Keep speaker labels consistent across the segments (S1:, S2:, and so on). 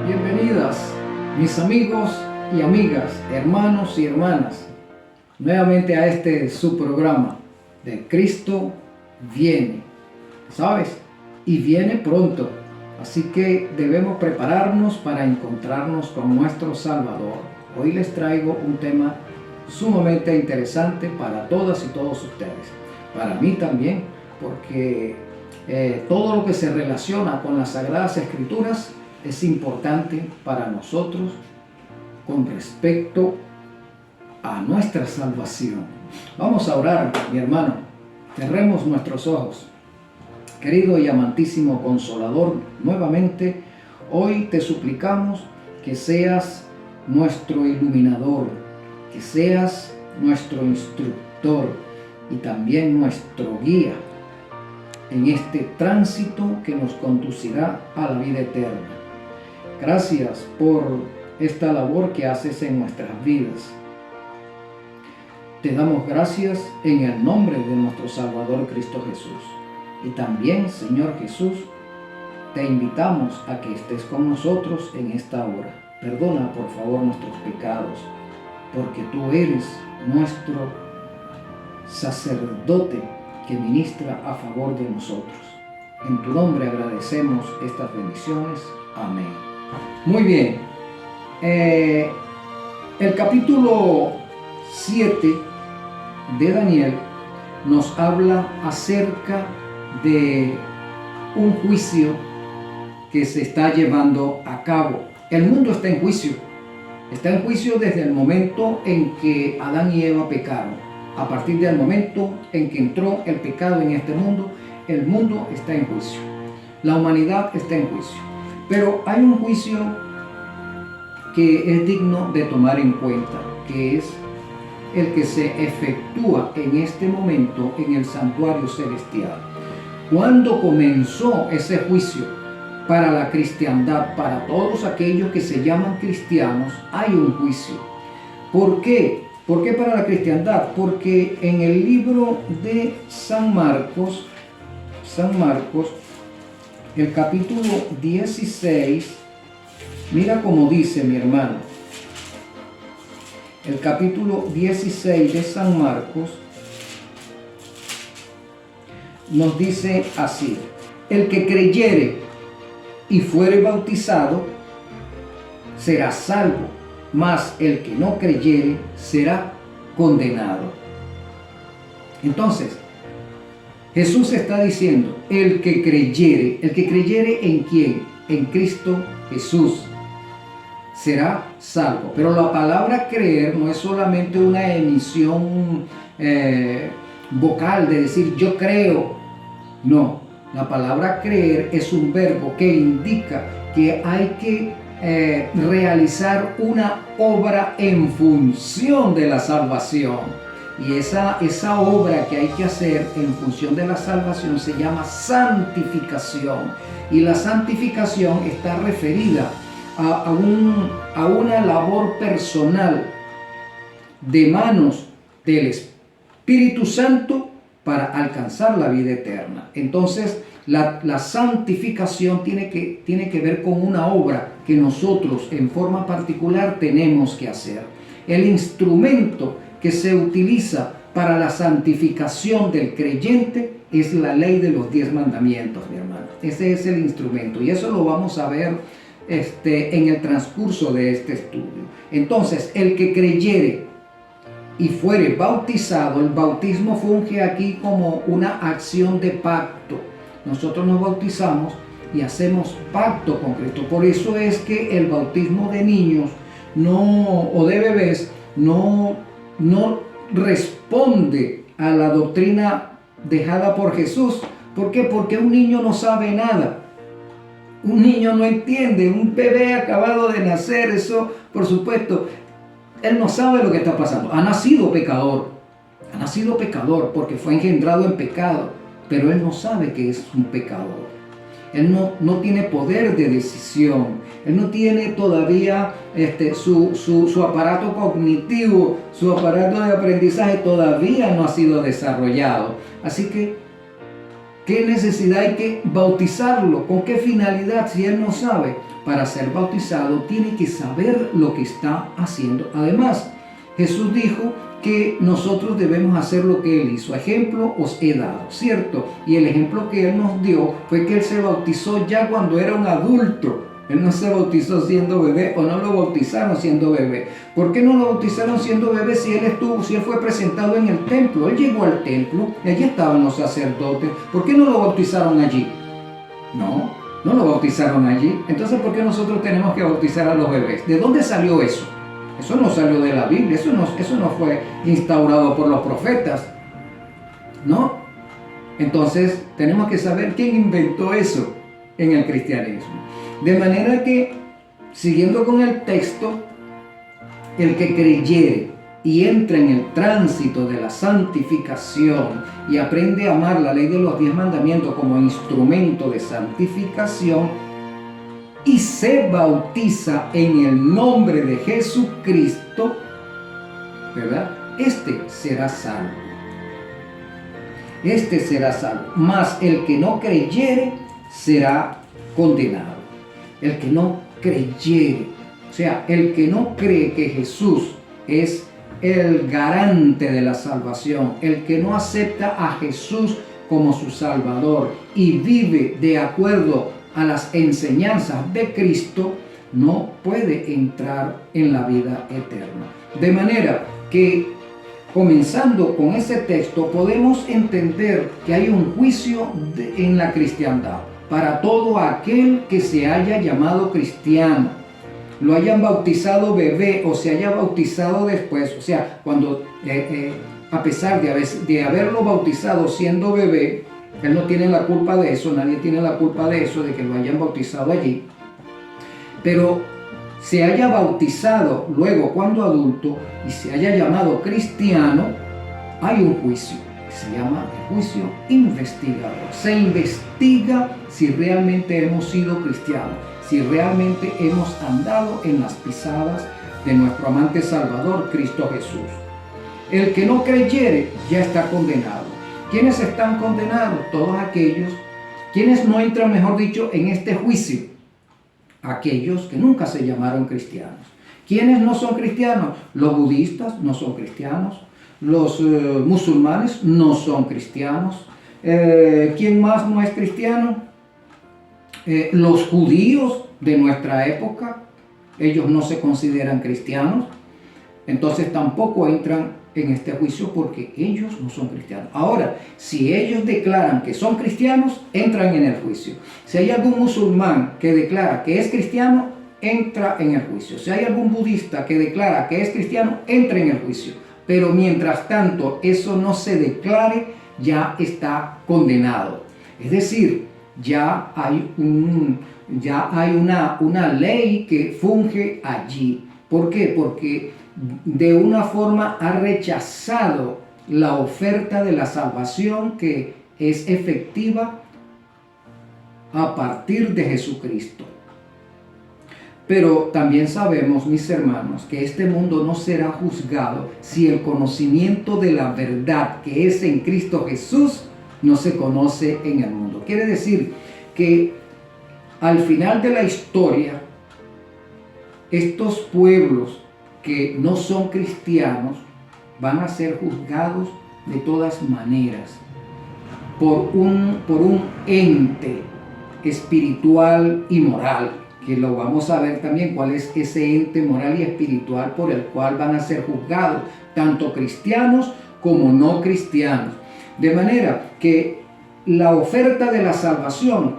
S1: Bienvenidas, mis amigos y amigas, hermanos y hermanas, nuevamente a este su programa de Cristo viene, ¿sabes? Y viene pronto, así que debemos prepararnos para encontrarnos con nuestro Salvador. Hoy les traigo un tema sumamente interesante para todas y todos ustedes, para mí también, porque todo lo que se relaciona con las Sagradas Escrituras es importante para nosotros con respecto a nuestra salvación. Vamos a orar, mi hermano. Cerremos nuestros ojos. Querido y amantísimo Consolador, nuevamente hoy te suplicamos que seas nuestro iluminador, que seas nuestro instructor y también nuestro guía en este tránsito que nos conducirá a la vida eterna. Gracias por esta labor que haces en nuestras vidas. Te damos gracias en el nombre de nuestro Salvador Cristo Jesús. Y también, Señor Jesús, te invitamos a que estés con nosotros en esta hora. Perdona, por favor, nuestros pecados, porque tú eres nuestro sacerdote que ministra a favor de nosotros. En tu nombre agradecemos estas bendiciones. Amén. Muy bien, el capítulo 7 de Daniel nos habla acerca de un juicio que se está llevando a cabo. El mundo está en juicio desde el momento en que Adán y Eva pecaron. A partir del momento en que entró el pecado en este mundo, el mundo está en juicio. La humanidad está en juicio. Pero hay un juicio que es digno de tomar en cuenta, que es el que se efectúa en este momento en el santuario celestial. ¿Cuándo comenzó ese juicio para la cristiandad? Para todos aquellos que se llaman cristianos hay un juicio. ¿Por qué? ¿Por qué para la cristiandad? Porque en el libro de San Marcos, el capítulo 16, mira cómo dice, mi hermano. El capítulo 16 de San Marcos nos dice así: el que creyere y fuere bautizado será salvo, mas el que no creyere será condenado. Entonces, Jesús está diciendo, el que creyere ¿en quién? En Cristo Jesús, será salvo. Pero la palabra creer no es solamente una emisión vocal de decir yo creo. No, la palabra creer es un verbo que indica que hay que realizar una obra en función de la salvación. Y esa obra que hay que hacer en función de la salvación se llama santificación. Y la santificación está referida a una labor personal de manos del Espíritu Santo para alcanzar la vida eterna. Entonces, la santificación tiene que ver con una obra que nosotros en forma particular tenemos que hacer. El instrumento que se utiliza para la santificación del creyente es la ley de los 10 mandamientos, mi hermano. Ese es el instrumento y eso lo vamos a ver en el transcurso de este estudio. Entonces, el que creyere y fuere bautizado, el bautismo funge aquí como una acción de pacto. Nosotros nos bautizamos y hacemos pacto con Cristo. Por eso es que el bautismo de niños o de bebés no responde a la doctrina dejada por Jesús. ¿Por qué? Porque un niño no sabe nada. Un niño no entiende. Un bebé acabado de nacer, eso, por supuesto, él no sabe lo que está pasando. Ha nacido pecador porque fue engendrado en pecado, pero él no sabe que es un pecador. Él no tiene poder de decisión. Él no tiene todavía su aparato cognitivo, su aparato de aprendizaje todavía no ha sido desarrollado. Así que, ¿qué necesidad hay que bautizarlo? ¿Con qué finalidad? Si él no sabe, para ser bautizado tiene que saber lo que está haciendo. Además, Jesús dijo que nosotros debemos hacer lo que Él hizo. Ejemplo os he dado, ¿cierto? Y el ejemplo que Él nos dio fue que Él se bautizó ya cuando era un adulto. Él no se bautizó siendo bebé, o no lo bautizaron siendo bebé. ¿Por qué no lo bautizaron siendo bebé si él fue presentado en el templo? Él llegó al templo y allí estaban los sacerdotes. ¿Por qué no lo bautizaron allí? No lo bautizaron allí. Entonces, ¿por qué nosotros tenemos que bautizar a los bebés? ¿De dónde salió eso? Eso no salió de la Biblia, eso no fue instaurado por los profetas, ¿no? Entonces, tenemos que saber quién inventó eso en el cristianismo. De manera que, siguiendo con el texto, el que creyere y entra en el tránsito de la santificación y aprende a amar la ley de los 10 mandamientos como instrumento de santificación, y se bautiza en el nombre de Jesucristo, ¿verdad? Este será salvo. Este será salvo. Mas el que no creyere será condenado. El que no creyere, o sea, el que no cree que Jesús es el garante de la salvación, el que no acepta a Jesús como su Salvador y vive de acuerdo a las enseñanzas de Cristo, no puede entrar en la vida eterna. De manera que, comenzando con ese texto, podemos entender que hay un juicio en la cristiandad para todo aquel que se haya llamado cristiano, lo hayan bautizado bebé o se haya bautizado después. O sea, cuando a pesar de haberlo bautizado siendo bebé, él no tiene la culpa de eso, nadie tiene la culpa de eso, de que lo hayan bautizado allí. Pero se haya bautizado luego cuando adulto y se haya llamado cristiano, hay un juicio que se llama el juicio investigador. Se investiga si realmente hemos sido cristianos, si realmente hemos andado en las pisadas de nuestro amante Salvador, Cristo Jesús. El que no creyere ya está condenado. ¿Quiénes están condenados? Todos aquellos. ¿Quiénes no entran, mejor dicho, en este juicio? Aquellos que nunca se llamaron cristianos. ¿Quiénes no son cristianos? Los budistas no son cristianos. Los musulmanes no son cristianos. ¿Quién más no es cristiano? Los judíos de nuestra época, ellos no se consideran cristianos. Entonces tampoco entran en este juicio porque ellos no son cristianos. Ahora, si ellos declaran que son cristianos, entran en el juicio. Si hay algún musulmán que declara que es cristiano, entra en el juicio. Si hay algún budista que declara que es cristiano, entra en el juicio. Pero mientras tanto eso no se declare, ya está condenado. Es decir, ya hay una ley que funge allí. ¿Por qué? Porque de una forma ha rechazado la oferta de la salvación que es efectiva a partir de Jesucristo. Pero también sabemos, mis hermanos, que este mundo no será juzgado si el conocimiento de la verdad que es en Cristo Jesús no se conoce en el mundo. Quiere decir que al final de la historia, estos pueblos que no son cristianos van a ser juzgados de todas maneras por un ente espiritual y moral, que lo vamos a ver también cuál es ese ente moral y espiritual por el cual van a ser juzgados tanto cristianos como no cristianos. De manera que la oferta de la salvación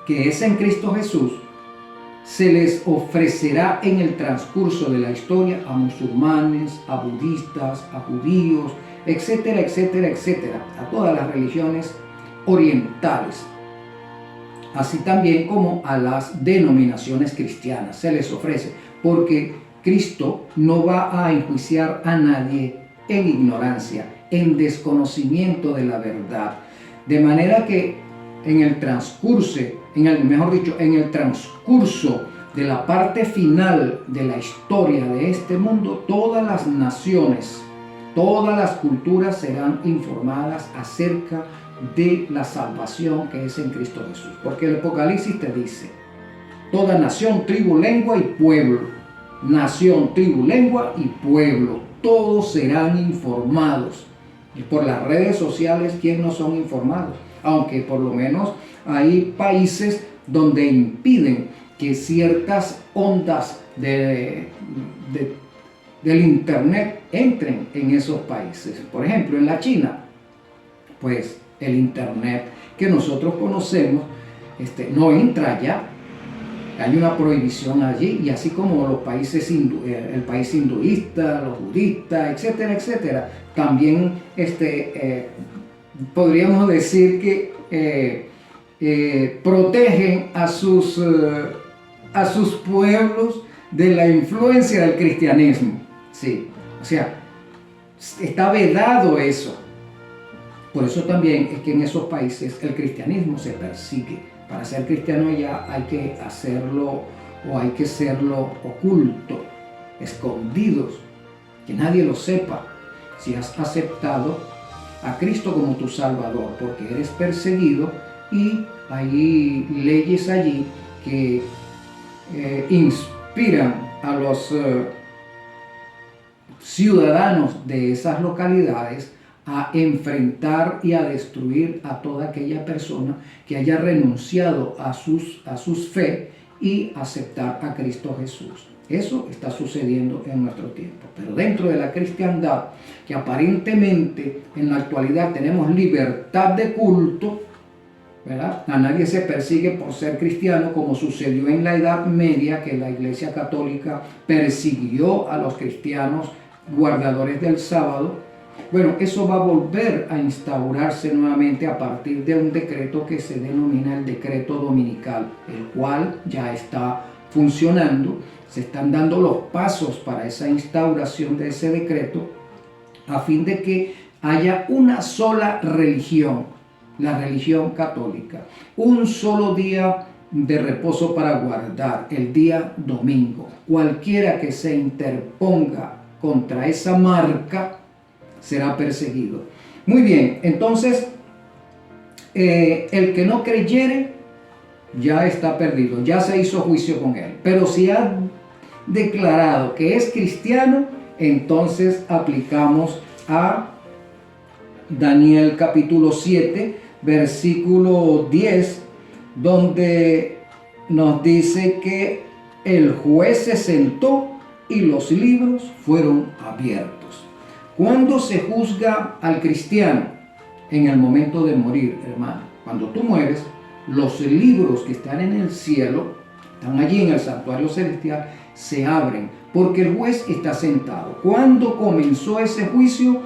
S1: que es en Cristo Jesús se les ofrecerá en el transcurso de la historia a musulmanes, a budistas, a judíos, etcétera, etcétera, etcétera, a todas las religiones orientales, así también como a las denominaciones cristianas se les ofrece, porque Cristo no va a enjuiciar a nadie en ignorancia, en desconocimiento de la verdad, de manera que en el transcurso de la parte final de la historia de este mundo, todas las naciones, todas las culturas serán informadas acerca de la salvación que es en Cristo Jesús. Porque el Apocalipsis te dice, toda nación, tribu, lengua y pueblo. Nación, tribu, lengua y pueblo. Todos serán informados. Y por las redes sociales, ¿quién no son informados? Aunque por lo menos hay países donde impiden que ciertas ondas del internet entren en esos países. Por ejemplo, en la China, pues el internet que nosotros conocemos no entra allá. Hay una prohibición allí, y así como los países el país hinduista, los budistas, etcétera, etcétera, también podríamos decir que protegen a sus pueblos de la influencia del cristianismo. Sí, o sea, está vedado eso. Por eso también es que en esos países el cristianismo se persigue. Para ser cristiano ya hay que hacerlo, o hay que serlo oculto, escondidos, que nadie lo sepa, si has aceptado a Cristo como tu Salvador, porque eres perseguido, y hay leyes allí que inspiran a los ciudadanos de esas localidades a enfrentar y a destruir a toda aquella persona que haya renunciado a sus fe y aceptar a Cristo Jesús. Eso está sucediendo en nuestro tiempo. Pero dentro de la cristiandad, que aparentemente en la actualidad tenemos libertad de culto, ¿verdad? A nadie se persigue por ser cristiano, como sucedió en la Edad Media, que la Iglesia Católica persiguió a los cristianos guardadores del sábado. Bueno, eso va a volver a instaurarse nuevamente a partir de un decreto que se denomina el decreto dominical, el cual ya está funcionando. Se están dando los pasos para esa instauración de ese decreto, a fin de que haya una sola religión, la religión católica, un solo día de reposo para guardar, el día domingo. Cualquiera que se interponga contra esa marca será perseguido. Muy bien, entonces el que no creyere ya está perdido, ya se hizo juicio con él. Pero si ha declarado que es cristiano, entonces aplicamos a Daniel capítulo 7, versículo 10, donde nos dice que el juez se sentó y los libros fueron abiertos. ¿Cuándo se juzga al cristiano? En el momento de morir, hermano. Cuando tú mueres, los libros que están en el cielo, están allí en el santuario celestial, se abren, porque el juez está sentado. ¿Cuándo comenzó ese juicio?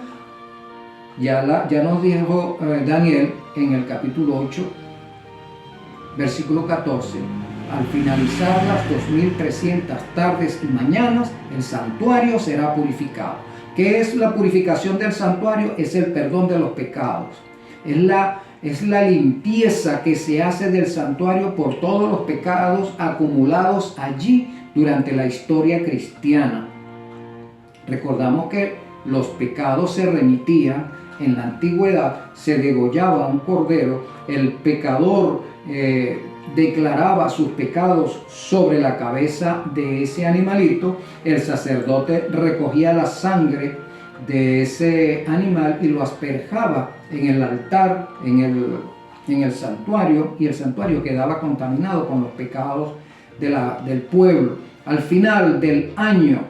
S1: Ya nos dijo Daniel en el capítulo 8, versículo 14. Al finalizar las 2300 tardes y mañanas, el santuario será purificado. ¿Qué es la purificación del santuario? Es el perdón de los pecados. Es la limpieza que se hace del santuario por todos los pecados acumulados allí durante la historia cristiana. Recordamos que los pecados se remitían en la antigüedad, se degollaba un cordero, el pecador declaraba sus pecados sobre la cabeza de ese animalito, el sacerdote recogía la sangre de ese animal y lo asperjaba en el altar, en el santuario, y el santuario quedaba contaminado con los pecados del pueblo. Al final del año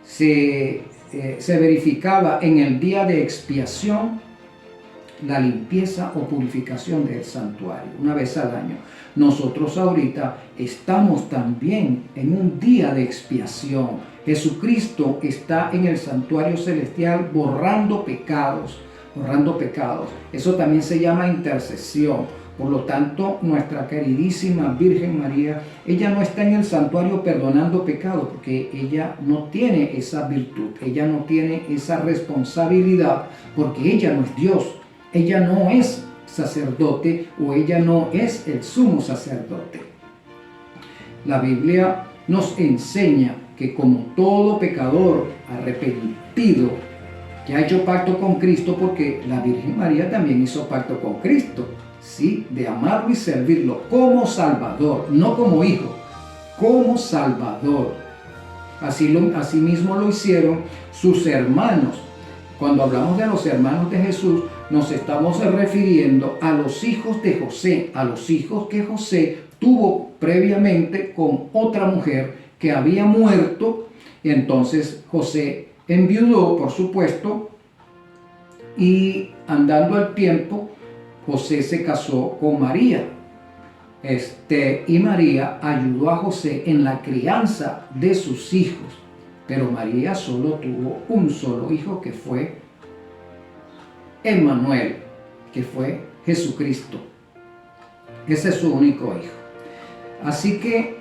S1: se verificaba en el día de expiación la limpieza o purificación del santuario, una vez al año. Nosotros ahorita estamos también en un día de expiación. Jesucristo está en el santuario celestial borrando pecados. Eso también se llama intercesión. Por lo tanto, nuestra queridísima Virgen María, ella no está en el santuario perdonando pecados, porque ella no tiene esa virtud, ella no tiene esa responsabilidad, porque ella no es Dios. Ella no es sacerdote, o ella no es el sumo sacerdote. la Biblia nos enseña que como todo pecador arrepentido que ha hecho pacto con Cristo, porque la Virgen María también hizo pacto con Cristo, ¿sí? De amarlo y servirlo como Salvador, no como hijo, como Salvador. Así mismo lo hicieron sus hermanos. Cuando hablamos de los hermanos de Jesús, nos estamos refiriendo a los hijos de José, a los hijos que José tuvo previamente con otra mujer que había muerto. Y entonces José enviudó, por supuesto, y andando el tiempo, José se casó con María. Y María ayudó a José en la crianza de sus hijos. Pero María solo tuvo un solo hijo, que fue Emmanuel, que fue Jesucristo. Ese es su único hijo. Así que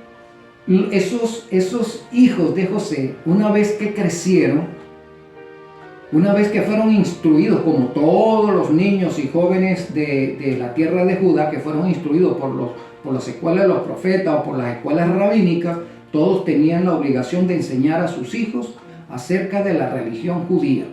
S1: esos hijos de José, una vez que crecieron, una vez que fueron instruidos, como todos los niños y jóvenes de la tierra de Judá, que fueron instruidos por las escuelas de los profetas o por las escuelas rabínicas, todos tenían la obligación de enseñar a sus hijos acerca de la religión judía,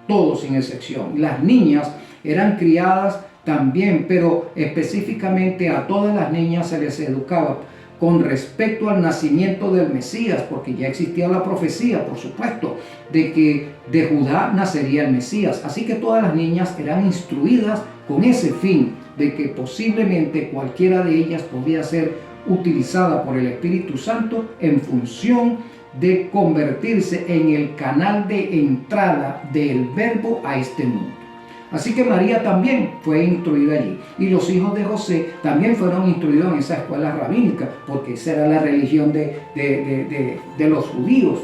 S1: todos sin excepción. Las niñas eran criadas también, pero específicamente a todas las niñas se les educaba con respecto al nacimiento del Mesías, porque ya existía la profecía, por supuesto, de que de Judá nacería el Mesías. Así que todas las niñas eran instruidas con ese fin, de que posiblemente cualquiera de ellas podía ser utilizada por el Espíritu Santo en función de convertirse en el canal de entrada del Verbo a este mundo. Así que María también fue instruida allí. Y los hijos de José también fueron instruidos en esa escuela rabínica, porque esa era la religión de los judíos.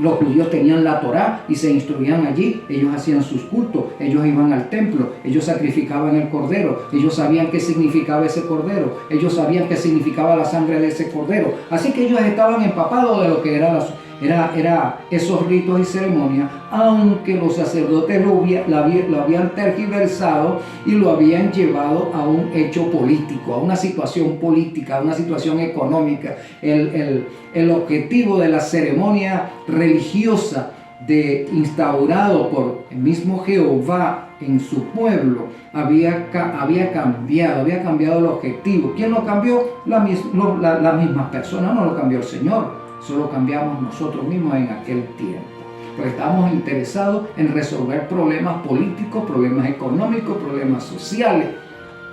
S1: Los judíos tenían la Torá y se instruían allí. Ellos hacían sus cultos, ellos iban al templo, ellos sacrificaban el cordero, ellos sabían qué significaba ese cordero, ellos sabían qué significaba la sangre de ese cordero. Así que ellos estaban empapados de lo que era esos ritos y ceremonias, aunque los sacerdotes lo habían tergiversado y lo habían llevado a un hecho político, a una situación política, a una situación económica. El objetivo de la ceremonia religiosa instaurado por el mismo Jehová en su pueblo había cambiado el objetivo. ¿Quién lo cambió? Las mismas personas, no lo cambió el Señor. Solo cambiamos nosotros mismos en aquel tiempo. Porque estábamos interesados en resolver problemas políticos, problemas económicos, problemas sociales.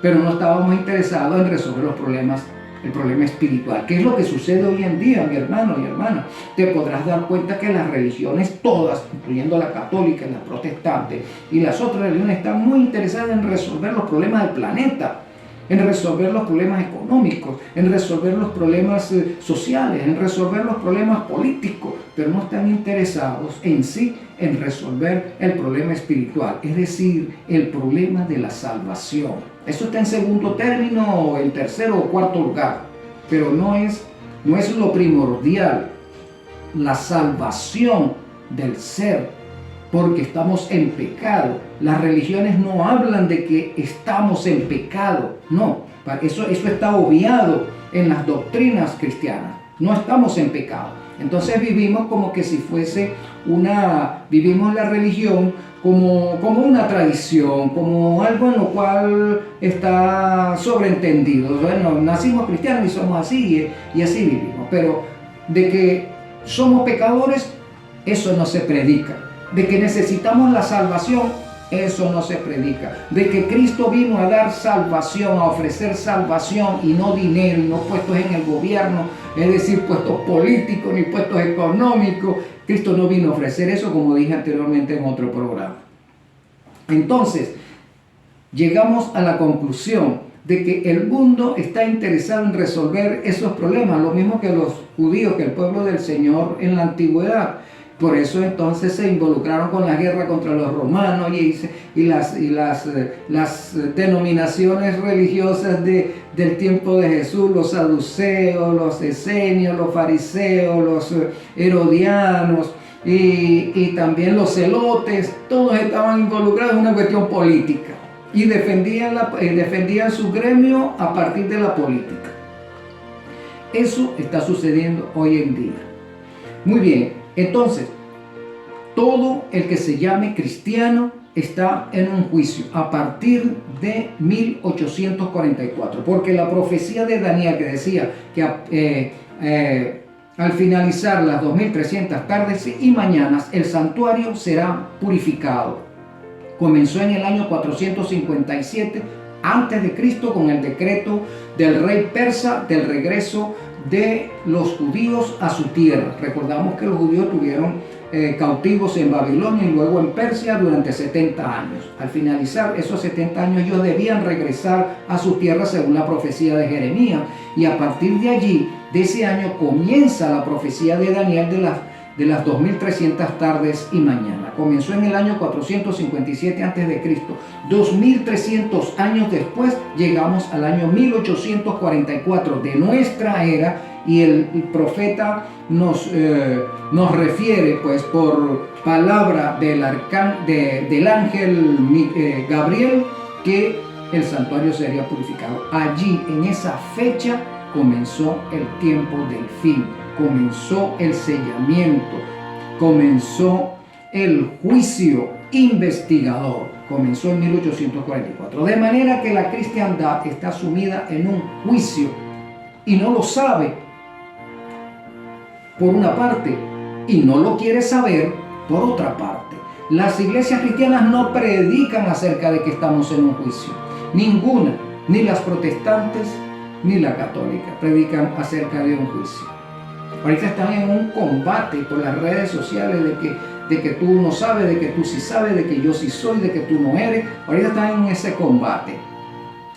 S1: Pero no estábamos interesados en resolver el problema espiritual. ¿Qué es lo que sucede hoy en día, mi hermano y hermana? Te podrás dar cuenta que las religiones todas, incluyendo la católica, la protestante y las otras religiones, están muy interesadas en resolver los problemas del planeta, en resolver los problemas económicos, en resolver los problemas sociales, en resolver los problemas políticos, pero no están interesados en sí en resolver el problema espiritual, es decir, el problema de la salvación. Eso está en segundo término, en tercero o cuarto lugar, pero no es lo primordial, la salvación del ser, porque estamos en pecado. Las religiones no hablan de que estamos en pecado, no, eso está obviado en las doctrinas cristianas. No estamos en pecado. Entonces vivimos como que si fuese vivimos la religión como una tradición, como algo en lo cual está sobreentendido. Bueno, nacimos cristianos y somos así y así vivimos, pero de que somos pecadores, eso no se predica. De que necesitamos la salvación, eso no se predica. De que Cristo vino a dar salvación, a ofrecer salvación y no dinero, y no puestos en el gobierno, es decir, puestos políticos ni puestos económicos. Cristo no vino a ofrecer eso, como dije anteriormente en otro programa. Entonces, llegamos a la conclusión de que el mundo está interesado en resolver esos problemas, lo mismo que los judíos, que el pueblo del Señor en la antigüedad. Por eso entonces se involucraron con la guerra contra los romanos y las denominaciones religiosas del tiempo de Jesús, los saduceos, los esenios, los fariseos, los herodianos y también los celotes. Todos estaban involucrados en una cuestión política y defendían su gremio a partir de la política. Eso está sucediendo hoy en día. Muy bien, entonces, todo el que se llame cristiano está en un juicio a partir de 1844, porque la profecía de Daniel que decía que al finalizar las 2300 tardes y mañanas el santuario será purificado, comenzó en el año 457 antes de Cristo con el decreto del rey persa del regreso de los judíos a su tierra. Recordamos que los judíos estuvieron cautivos en Babilonia y luego en Persia durante 70 años. Al finalizar esos 70 años ellos debían regresar a su tierra según la profecía de Jeremías, y a partir de allí, de ese año, comienza la profecía de Daniel de las 2300 tardes y mañana. Comenzó en el año 457 a.C. 2300 años después llegamos al año 1844 de nuestra era, y el profeta nos refiere pues por palabra del ángel Gabriel que el santuario sería purificado. Allí en esa fecha comenzó el tiempo del fin, comenzó el sellamiento, comenzó el juicio investigador, comenzó en 1844. De manera que la cristiandad está sumida en un juicio y no lo sabe, por una parte, y no lo quiere saber por otra parte. Las iglesias cristianas no predican acerca de que estamos en un juicio. Ninguna, ni las protestantes ni la católica, predican acerca de un juicio. Ahorita están en un combate por las redes sociales de que tú no sabes, de que tú sí sabes, de que yo sí soy, de que tú no eres. Ahorita están en ese combate.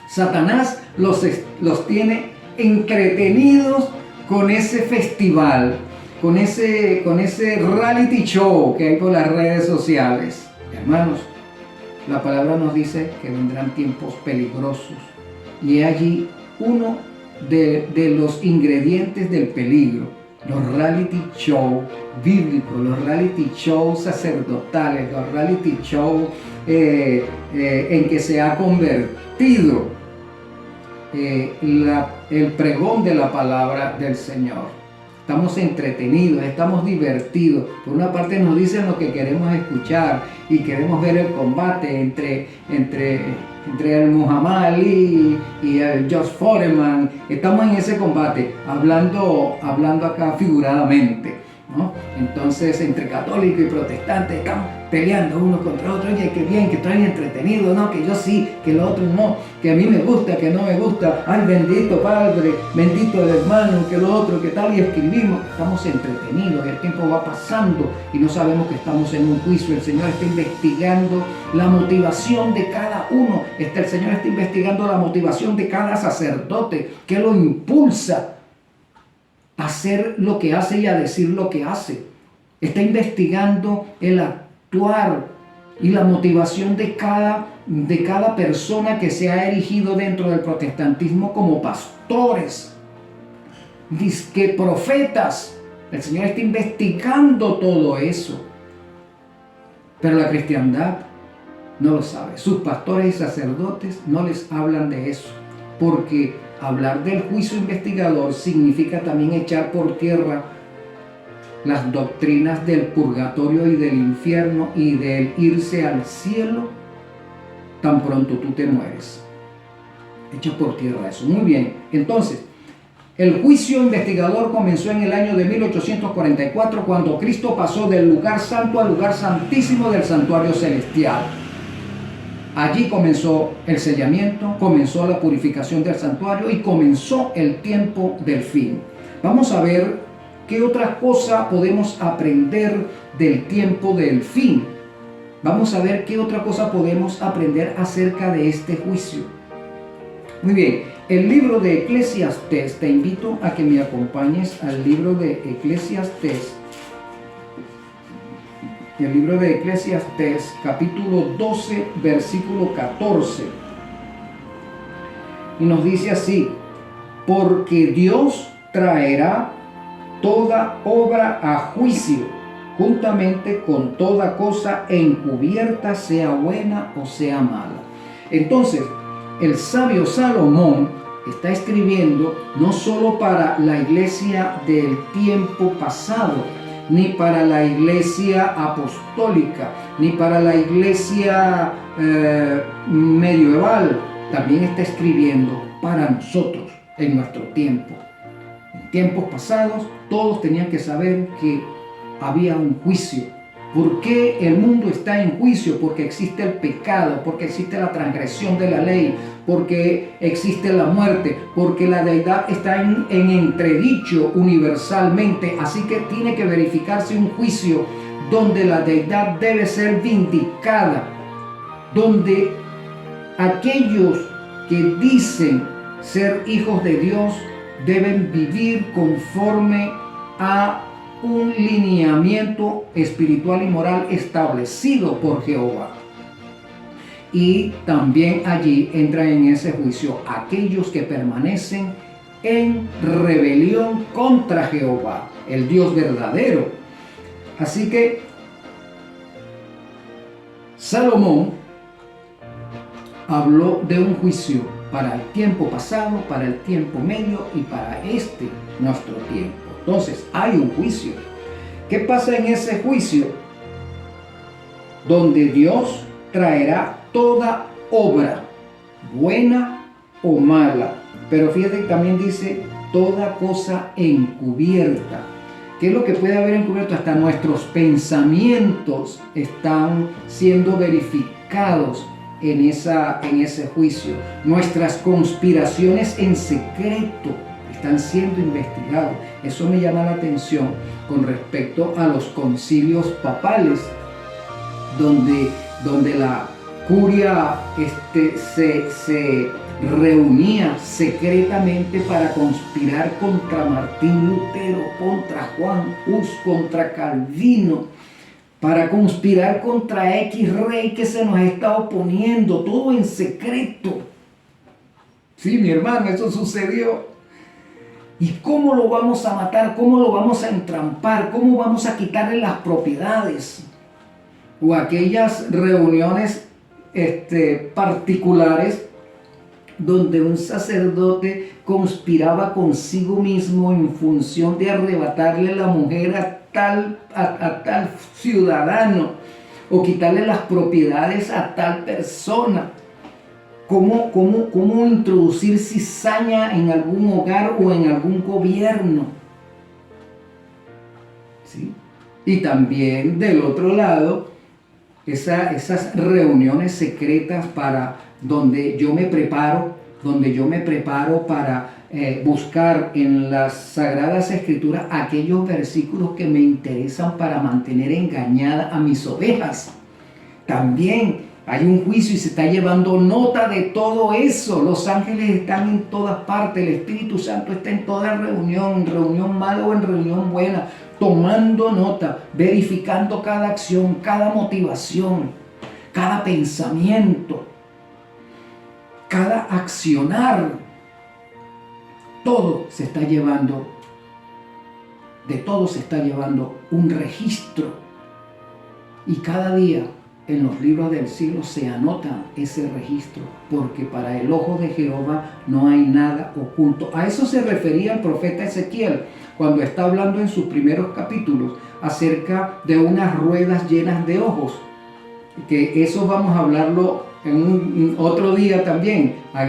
S1: Satanás los tiene entretenidos con ese festival, con ese reality show que hay por las redes sociales. Hermanos, la palabra nos dice que vendrán tiempos peligrosos, y allí uno de los ingredientes del peligro, los reality show bíblicos, los reality show sacerdotales, los reality show en que se ha convertido el pregón de la palabra del Señor. Estamos entretenidos, estamos divertidos. Por una parte nos dicen lo que queremos escuchar y queremos ver el combate entre el Muhammad Ali y el Josh Foreman. Estamos en ese combate, hablando acá figuradamente, ¿no? Entonces, entre católicos y protestantes estamos peleando uno contra otro. Oye, qué bien, que estoy entretenido, no, que yo sí, que lo otro no, que a mí me gusta, que no me gusta. Ay, bendito Padre, bendito el hermano, que lo otro, que tal, y escribimos. Estamos entretenidos, el tiempo va pasando y no sabemos que estamos en un juicio. El Señor está investigando la motivación de cada uno. El Señor está investigando la motivación de cada sacerdote, que lo impulsa a hacer lo que hace y a decir lo que hace. Está investigando el actuar y la motivación de cada persona que se ha erigido dentro del protestantismo como pastores, dizque profetas. El Señor está investigando todo eso, pero la cristiandad no lo sabe. Sus pastores y sacerdotes no les hablan de eso, porque hablar del juicio investigador significa también echar por tierra las doctrinas del purgatorio y del infierno y del irse al cielo tan pronto tú te mueres. Echa por tierra eso. Muy bien, entonces, el juicio investigador comenzó en el año de 1844, cuando Cristo pasó del lugar santo al lugar santísimo del santuario celestial. Allí comenzó el sellamiento, comenzó la purificación del santuario y comenzó el tiempo del fin. Vamos a ver qué otra cosa podemos aprender del tiempo del fin. Vamos a ver qué otra cosa podemos aprender acerca de este juicio. Muy bien, el libro de Eclesiastés, te invito a que me acompañes al libro de Eclesiastés. El libro de Eclesiastés, capítulo 12, versículo 14. Y nos dice así: porque Dios traerá toda obra a juicio, juntamente con toda cosa encubierta, sea buena o sea mala. Entonces, el sabio Salomón está escribiendo no solo para la iglesia del tiempo pasado, ni para la iglesia apostólica, ni para la iglesia medieval, también está escribiendo para nosotros en nuestro tiempo. En tiempos pasados todos tenían que saber que había un juicio. ¿Por qué el mundo está en juicio? Porque existe el pecado, porque existe la transgresión de la ley, porque existe la muerte, porque la deidad está en entredicho universalmente. Así que tiene que verificarse un juicio donde la deidad debe ser vindicada, donde aquellos que dicen ser hijos de Dios deben vivir conforme a un lineamiento espiritual y moral establecido por Jehová. Y también allí entra en ese juicio aquellos que permanecen en rebelión contra Jehová, el Dios verdadero. Así que Salomón habló de un juicio para el tiempo pasado, para el tiempo medio y para este nuestro tiempo. Entonces hay un juicio. ¿Qué pasa en ese juicio? Donde Dios traerá toda obra, buena o mala. Pero fíjate que también dice toda cosa encubierta. ¿Qué es lo que puede haber encubierto? Hasta nuestros pensamientos están siendo verificados en ese juicio. Nuestras conspiraciones en secreto están siendo investigados. Eso me llama la atención con respecto a los concilios papales, donde la curia se reunía secretamente para conspirar contra Martín Lutero, contra Juan Hus, contra Calvino, para conspirar contra X rey que se nos está oponiendo, todo en secreto. Sí, mi hermano, eso sucedió. ¿Y cómo lo vamos a matar? ¿Cómo lo vamos a entrampar? ¿Cómo vamos a quitarle las propiedades? O aquellas reuniones particulares donde un sacerdote conspiraba consigo mismo en función de arrebatarle la mujer a tal ciudadano o quitarle las propiedades a tal persona. ¿Cómo introducir cizaña en algún hogar o en algún gobierno? ¿Sí? Y también del otro lado, esas reuniones secretas donde yo me preparo para buscar en las Sagradas Escrituras aquellos versículos que me interesan para mantener engañada a mis ovejas. También hay un juicio y se está llevando nota de todo eso. Los ángeles están en todas partes. El Espíritu Santo está en toda reunión, en reunión mala o en reunión buena, tomando nota, verificando cada acción, cada motivación, cada pensamiento, cada accionar. Todo se está llevando, de todo se está llevando un registro. Y cada día en los libros del cielo se anota ese registro, porque para el ojo de Jehová no hay nada oculto. A eso se refería el profeta Ezequiel cuando está hablando en sus primeros capítulos acerca de unas ruedas llenas de ojos, que eso vamos a hablarlo en un otro día también. ¿A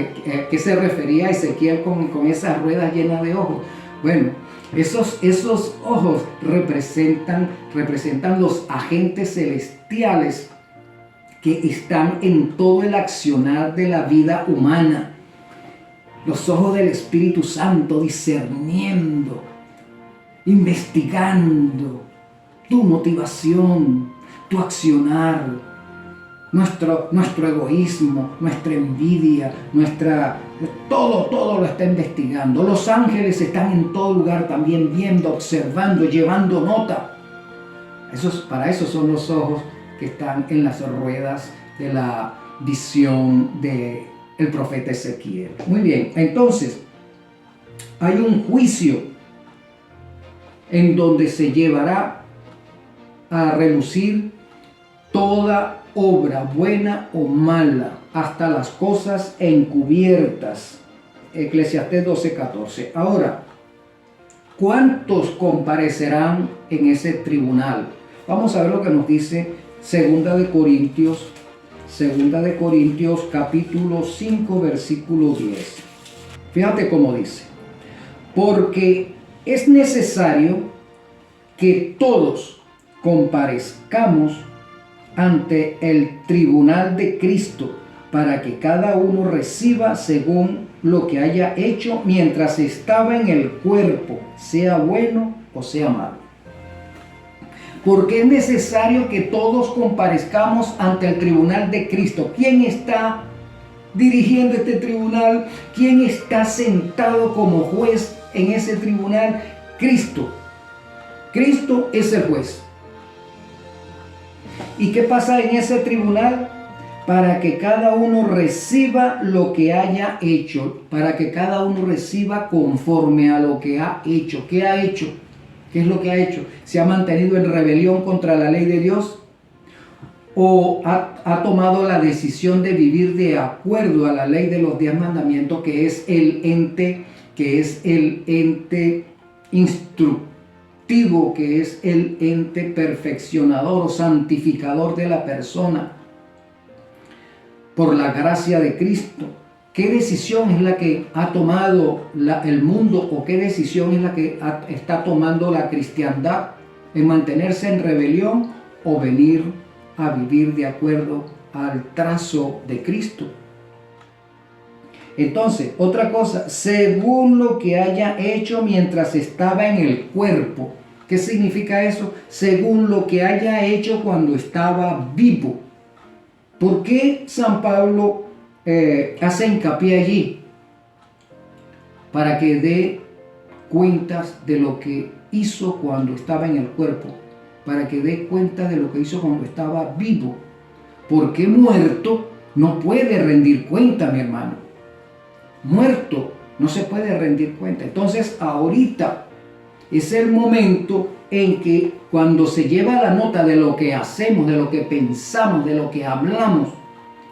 S1: qué se refería Ezequiel con esas ruedas llenas de ojos? Bueno, esos ojos representan los agentes celestiales que están en todo el accionar de la vida humana. Los ojos del Espíritu Santo discerniendo, investigando tu motivación, tu accionar, nuestro egoísmo, nuestra envidia, todo lo está investigando. Los ángeles están en todo lugar también viendo, observando, llevando nota. Para eso son los ojos que están en las ruedas de la visión del profeta Ezequiel. Muy bien, entonces hay un juicio en donde se llevará a relucir toda obra buena o mala, hasta las cosas encubiertas. Eclesiastés 12:14. Ahora, ¿cuántos comparecerán en ese tribunal? Vamos a ver lo que nos dice Segunda de Corintios capítulo 5 versículo 10. Fíjate cómo dice: porque es necesario que todos comparezcamos ante el tribunal de Cristo, para que cada uno reciba según lo que haya hecho mientras estaba en el cuerpo, sea bueno o sea malo. Porque es necesario que todos comparezcamos ante el tribunal de Cristo. ¿Quién está dirigiendo este tribunal? ¿Quién está sentado como juez en ese tribunal? Cristo. Cristo es el juez. ¿Y qué pasa en ese tribunal? Para que cada uno reciba lo que haya hecho, para que cada uno reciba conforme a lo que ha hecho. ¿Qué ha hecho? ¿Qué es lo que ha hecho? ¿Se ha mantenido en rebelión contra la ley de Dios? ¿O ha tomado la decisión de vivir de acuerdo a la ley de los 10 mandamientos, que es el ente instructivo, que es el ente perfeccionador o santificador de la persona por la gracia de Cristo? ¿Qué decisión es la que ha tomado el mundo, o qué decisión es la que está tomando la cristiandad en mantenerse en rebelión o venir a vivir de acuerdo al trazo de Cristo? Entonces, otra cosa, según lo que haya hecho mientras estaba en el cuerpo. ¿Qué significa eso? Según lo que haya hecho cuando estaba vivo. ¿Por qué San Pablo hace hincapié allí? Para que dé cuentas de lo que hizo cuando estaba en el cuerpo, para que dé cuenta de lo que hizo cuando estaba vivo, porque muerto no puede rendir cuenta, mi hermano. Muerto no se puede rendir cuenta. Entonces ahorita es el momento en que, cuando se lleva la nota de lo que hacemos, de lo que pensamos, de lo que hablamos,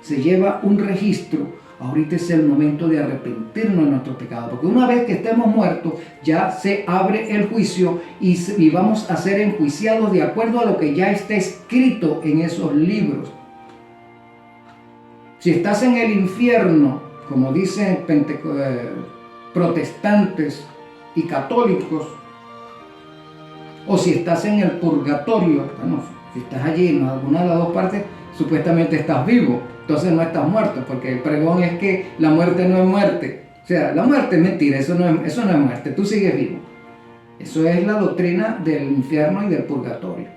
S1: se lleva un registro. Ahorita es el momento de arrepentirnos de nuestro pecado, porque una vez que estemos muertos ya se abre el juicio y vamos a ser enjuiciados de acuerdo a lo que ya está escrito en esos libros. Si estás en el infierno, como dicen protestantes y católicos, o si estás en el purgatorio, bueno, si estás allí en alguna de las dos partes, supuestamente estás vivo, entonces no estás muerto, porque el pregón es que la muerte no es muerte. O sea, la muerte es mentira, eso no es muerte, tú sigues vivo. Eso es la doctrina del infierno y del purgatorio.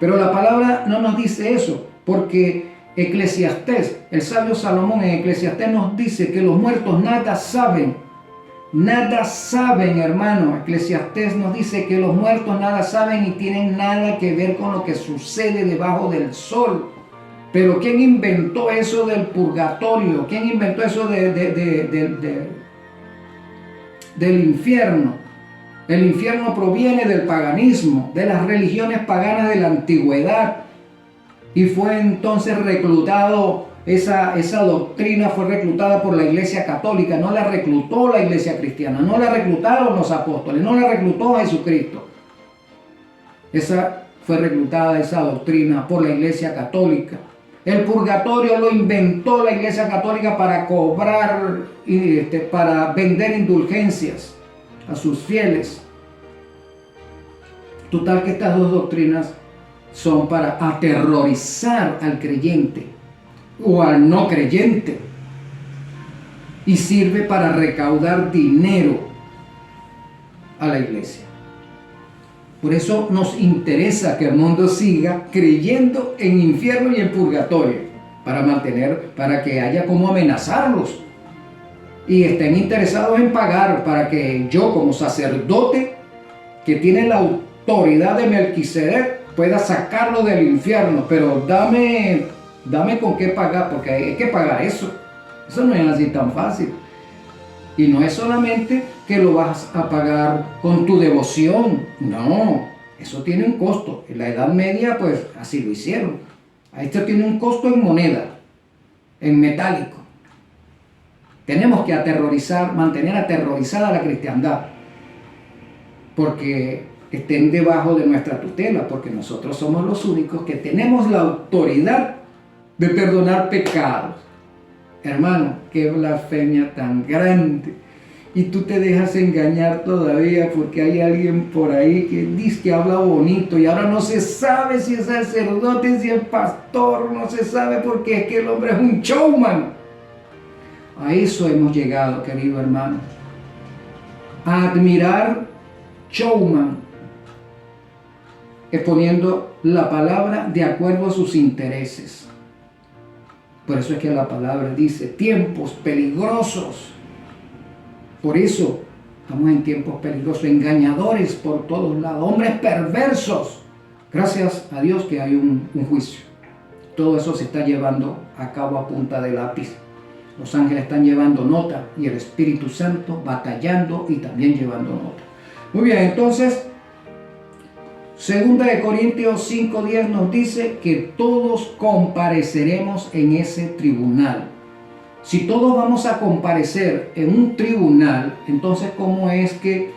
S1: Pero la palabra no nos dice eso, porque Eclesiastés, el sabio Salomón en Eclesiastés nos dice que los muertos nada saben. Nada saben, hermano. Eclesiastés nos dice que los muertos nada saben y tienen nada que ver con lo que sucede debajo del sol. Pero ¿quién inventó eso del purgatorio? ¿Quién inventó eso del infierno? El infierno proviene del paganismo, de las religiones paganas de la antigüedad. Y fue entonces reclutado, esa doctrina fue reclutada por la Iglesia Católica, no la reclutó la Iglesia Cristiana, no la reclutaron los apóstoles, no la reclutó Jesucristo. Esa fue reclutada, esa doctrina, por la Iglesia Católica. El purgatorio lo inventó la Iglesia Católica para cobrar, para vender indulgencias a sus fieles. Total que estas dos doctrinas son para aterrorizar al creyente o al no creyente, y sirve para recaudar dinero a la iglesia. Por eso nos interesa que el mundo siga creyendo en infierno y en purgatorio, para que haya como amenazarlos y estén interesados en pagar, para que yo, como sacerdote que tiene la autoridad de Melquisedec, pueda sacarlo del infierno. Pero dame con qué pagar, porque hay que pagar eso. Eso no es así tan fácil. Y no es solamente que lo vas a pagar con tu devoción. No, eso tiene un costo. En la Edad Media, pues, así lo hicieron. Esto tiene un costo en moneda, en metálico. Tenemos que mantener aterrorizada a la cristiandad, porque estén debajo de nuestra tutela, porque nosotros somos los únicos que tenemos la autoridad de perdonar pecados. Hermano, qué blasfemia tan grande. Y tú te dejas engañar todavía porque hay alguien por ahí que dice que habla bonito y ahora no se sabe si es sacerdote, si es pastor, no se sabe porque es que el hombre es un showman. A eso hemos llegado, querido hermano. A admirar showman, exponiendo la palabra de acuerdo a sus intereses. Por eso es que la palabra dice tiempos peligrosos. Por eso estamos en tiempos peligrosos, engañadores por todos lados, hombres perversos. Gracias a Dios que hay un juicio. Todo eso se está llevando a cabo a punta de lápiz. Los ángeles están llevando nota y el Espíritu Santo batallando y también llevando nota. Muy bien, entonces, 2 Corintios 5:10 nos dice que todos compareceremos en ese tribunal. Si todos vamos a comparecer en un tribunal, entonces ¿cómo es que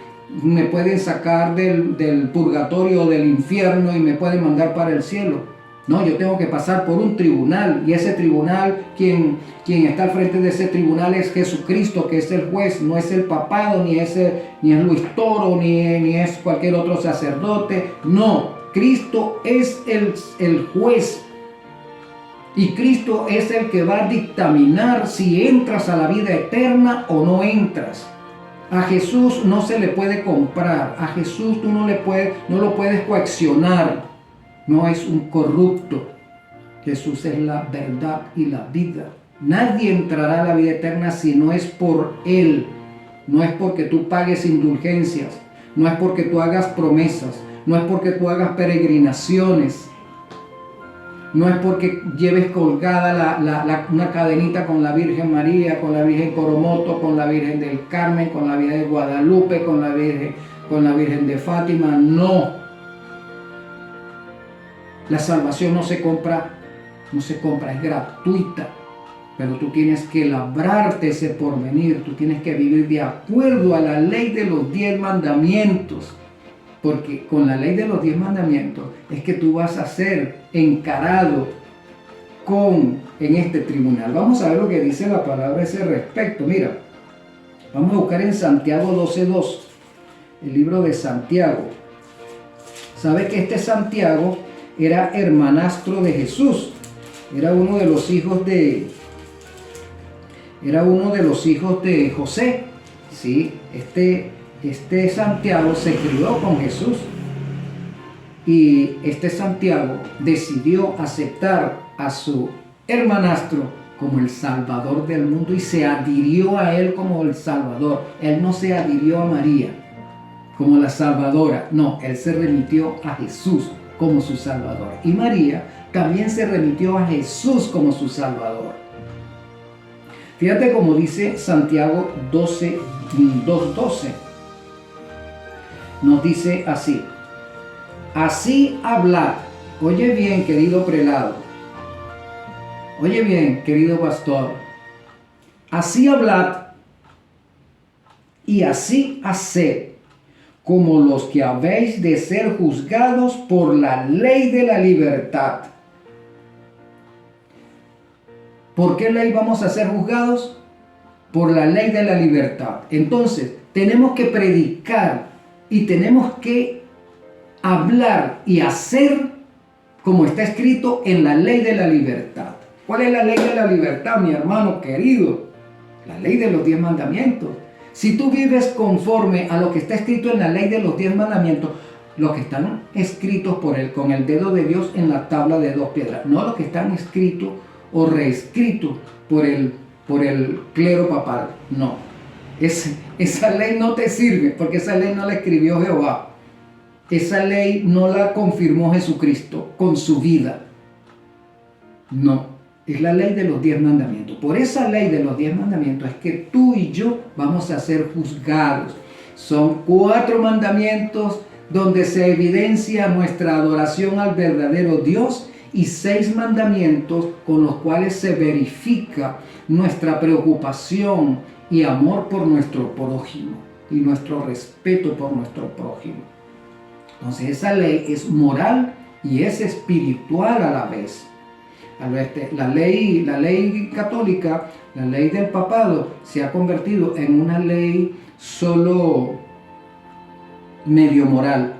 S1: me pueden sacar del purgatorio o del infierno y me pueden mandar para el cielo? No, yo tengo que pasar por un tribunal, y ese tribunal, quien está al frente de ese tribunal es Jesucristo, que es el juez, no es el papado, ni es Luis Toro, ni es cualquier otro sacerdote. No, Cristo es el juez. Y Cristo es el que va a dictaminar si entras a la vida eterna o no entras. A Jesús no se le puede comprar. A Jesús tú no lo puedes coaccionar. No es un corrupto. Jesús es la verdad y la vida. Nadie entrará a la vida eterna si no es por Él. No es porque tú pagues indulgencias. No es porque tú hagas promesas. No es porque tú hagas peregrinaciones. No es porque lleves colgada una cadenita con la Virgen María, con la Virgen Coromoto, con la Virgen del Carmen, con la Virgen de Guadalupe, con la Virgen de Fátima. No. La salvación no se compra, es gratuita. Pero tú tienes que labrarte ese porvenir, tú tienes que vivir de acuerdo a la ley de los 10 mandamientos. Porque con la ley de los 10 mandamientos es que tú vas a ser encarado en este tribunal. Vamos a ver lo que dice la palabra a ese respecto. Mira, vamos a buscar en Santiago 12:2, el libro de Santiago. ¿Sabe que este Santiago era hermanastro de Jesús? Era uno de los hijos de José. ¿Sí? Este Santiago se crió con Jesús y este Santiago decidió aceptar a su hermanastro como el Salvador del mundo y se adhirió a él como el Salvador. Él no se adhirió a María como la Salvadora, no, él se remitió a Jesús como su Salvador. Y María también se remitió a Jesús como su Salvador. Fíjate cómo dice Santiago 2:12. Nos dice así: así hablad. Oye bien, querido prelado. Oye bien, querido pastor. Así hablad y así haced, como los que habéis de ser juzgados por la ley de la libertad. ¿Por qué ley vamos a ser juzgados? Por la ley de la libertad. Entonces, tenemos que predicar y tenemos que hablar y hacer como está escrito en la ley de la libertad. ¿Cuál es la ley de la libertad, mi hermano querido? La ley de los 10 mandamientos. Si tú vives conforme a lo que está escrito en la ley de los 10 mandamientos, los que están escritos con el dedo de Dios en la tabla de 2 piedras, no los que están escritos o reescritos por el clero papal, no. Esa ley no te sirve, porque esa ley no la escribió Jehová. Esa ley no la confirmó Jesucristo con su vida. No, es la ley de los 10 mandamientos. Por esa ley de los 10 mandamientos es que tú y yo vamos a ser juzgados. Son 4 mandamientos donde se evidencia nuestra adoración al verdadero Dios y 6 mandamientos con los cuales se verifica nuestra preocupación y amor por nuestro prójimo y nuestro respeto por nuestro prójimo. Entonces esa ley es moral y es espiritual a la vez. La ley católica, la ley del papado, se ha convertido en una ley solo medio moral.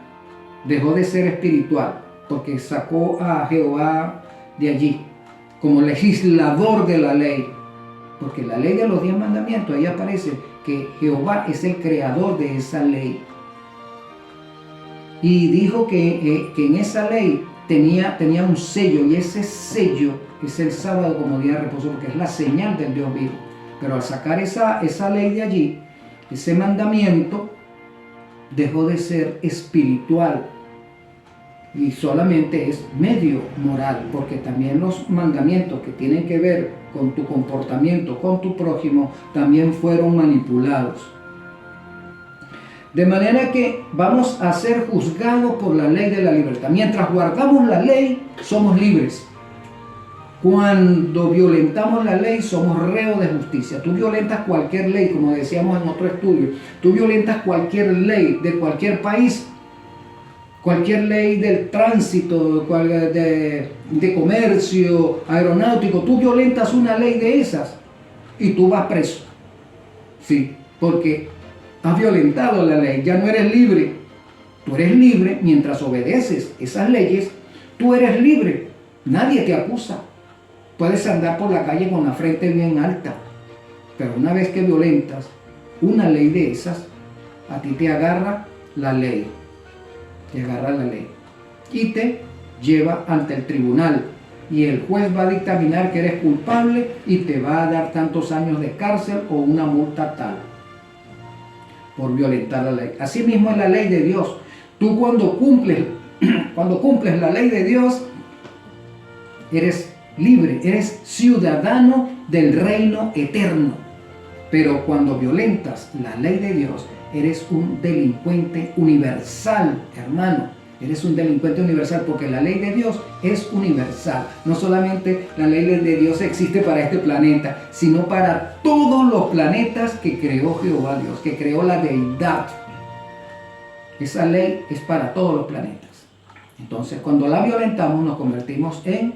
S1: Dejó de ser espiritual porque sacó a Jehová de allí como legislador de la ley. Porque la ley de los 10 mandamientos, ahí aparece que Jehová es el creador de esa ley. Y dijo que en esa ley tenía un sello, y ese sello es el sábado como día de reposo, porque es la señal del Dios vivo. Pero al sacar esa ley de allí, ese mandamiento dejó de ser espiritual y solamente es medio moral, porque también los mandamientos que tienen que ver con tu comportamiento con tu prójimo también fueron manipulados. De manera que vamos a ser juzgados por la ley de la libertad. Mientras guardamos la ley, somos libres. Cuando violentamos la ley, somos reos de justicia. Tú violentas cualquier ley, como decíamos en otro estudio. Tú violentas cualquier ley de cualquier país, cualquier ley del tránsito, de comercio, aeronáutico. Tú violentas una ley de esas y tú vas preso. Sí, porque has violentado la ley, ya no eres libre. Tú eres libre mientras obedeces esas leyes, tú eres libre, nadie te acusa. Puedes andar por la calle con la frente bien alta, pero una vez que violentas una ley de esas, a ti te agarra la ley, y te lleva ante el tribunal. Y el juez va a dictaminar que eres culpable y te va a dar tantos años de cárcel o una multa tal por violentar la ley. Así mismo es la ley de Dios. Tú cuando cumples la ley de Dios, eres libre, eres ciudadano del reino eterno. Pero cuando violentas la ley de Dios, eres un delincuente universal, hermano. Eres un delincuente universal porque la ley de Dios es universal. No solamente la ley de Dios existe para este planeta, sino para todos los planetas que creó Jehová Dios, que creó la deidad. Esa ley es para todos los planetas. Entonces, cuando la violentamos, nos convertimos en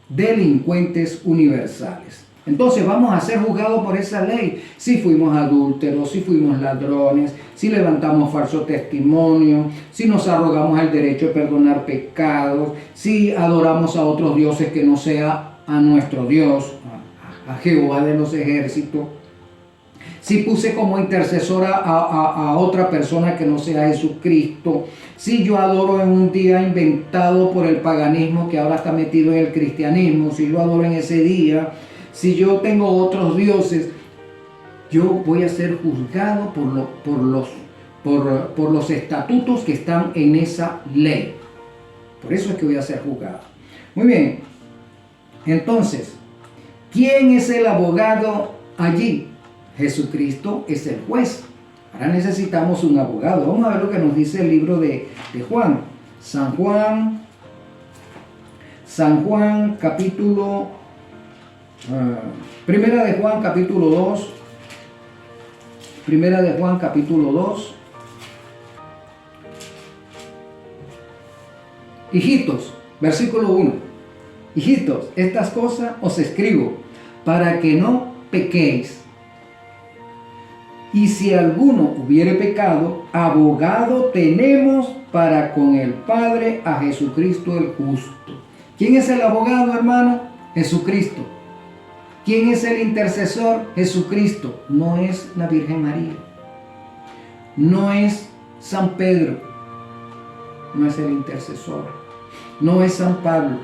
S1: delincuentes universales. Entonces vamos a ser juzgados por esa ley. Si fuimos adúlteros, si fuimos ladrones, si levantamos falso testimonio, si nos arrogamos el derecho de perdonar pecados, si adoramos a otros dioses que no sea a nuestro Dios, a Jehová de los ejércitos, si puse como intercesora a otra persona que no sea Jesucristo, si yo adoro en un día inventado por el paganismo que ahora está metido en el cristianismo, si yo adoro en ese día, si yo tengo otros dioses, yo voy a ser juzgado por los estatutos que están en esa ley. Por eso es que voy a ser juzgado. Muy bien. Entonces, ¿quién es el abogado allí? Jesucristo es el juez. Ahora necesitamos un abogado. Vamos a ver lo que nos dice el libro de Juan. San Juan capítulo... Primera de Juan capítulo 2. Primera de Juan capítulo 2. Hijitos, versículo 1. Hijitos, estas cosas os escribo para que no pequéis. Y si alguno hubiere pecado, abogado tenemos para con el Padre a Jesucristo el justo. ¿Quién es el abogado, hermano? Jesucristo. ¿Quién es el intercesor? Jesucristo. No es la Virgen María. No es San Pedro. No es el intercesor. No es San Pablo.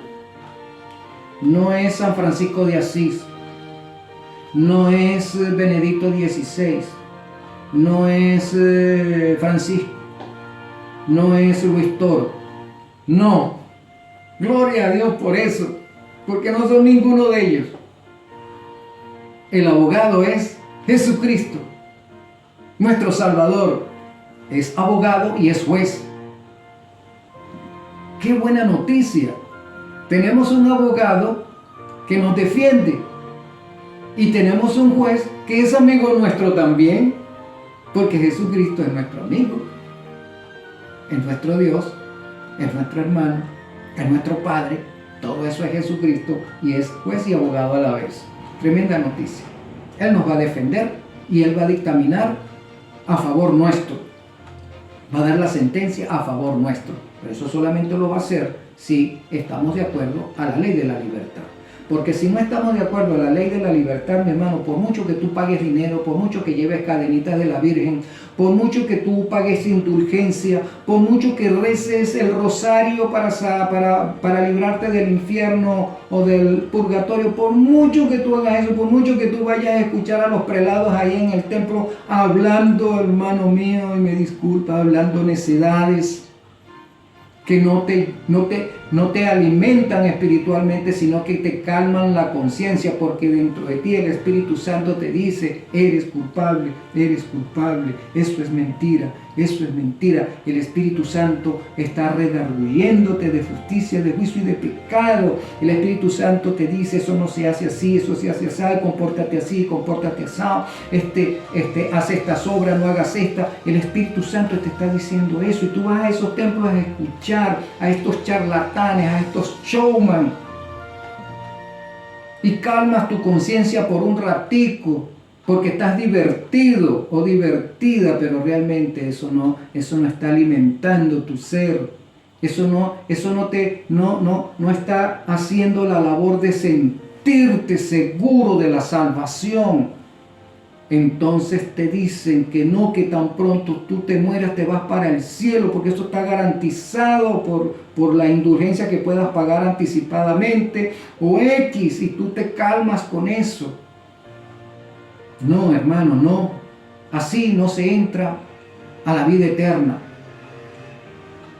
S1: No es San Francisco de Asís. No es Benedicto XVI. No es Francisco. No es Luis Toro. No. Gloria a Dios por eso. Porque no son ninguno de ellos. El abogado es Jesucristo. Nuestro Salvador es abogado y es juez. ¡Qué buena noticia! Tenemos un abogado que nos defiende. Y tenemos un juez que es amigo nuestro también, porque Jesucristo es nuestro amigo, es nuestro Dios, es nuestro hermano, es nuestro Padre. Todo eso es Jesucristo y es juez y abogado a la vez. Tremenda noticia. Él nos va a defender y Él va a dictaminar a favor nuestro. Va a dar la sentencia a favor nuestro. Pero eso solamente lo va a hacer si estamos de acuerdo a la ley de la libertad. Porque si no estamos de acuerdo a la ley de la libertad, mi hermano, por mucho que tú pagues dinero, por mucho que lleves cadenitas de la Virgen, por mucho que tú pagues indulgencia, por mucho que reces el rosario para librarte del infierno o del purgatorio, por mucho que tú hagas eso, por mucho que tú vayas a escuchar a los prelados ahí en el templo hablando, hermano mío, y me disculpa, hablando necedades, que no te alimentan espiritualmente, sino que te calman la conciencia, porque dentro de ti el Espíritu Santo te dice, eres culpable, eso es mentira, eso es mentira. El Espíritu Santo está redarguyéndote de justicia, de juicio y de pecado. El Espíritu Santo te dice, eso no se hace así, eso se hace así, compórtate así, compórtate así, haz estas obras, no hagas esta. El Espíritu Santo te está diciendo eso, y tú vas a esos templos a escuchar a estos charlatanes, a estos showman, y calmas tu conciencia por un ratico, porque estás divertido o divertida, pero realmente eso no está alimentando tu ser. Eso no está haciendo la labor de sentirte seguro de la salvación. Entonces te dicen que no, que tan pronto tú te mueras te vas para el cielo, porque eso está garantizado por la indulgencia que puedas pagar anticipadamente o X, y tú te calmas con eso. No, hermano, no. Así no se entra a la vida eterna.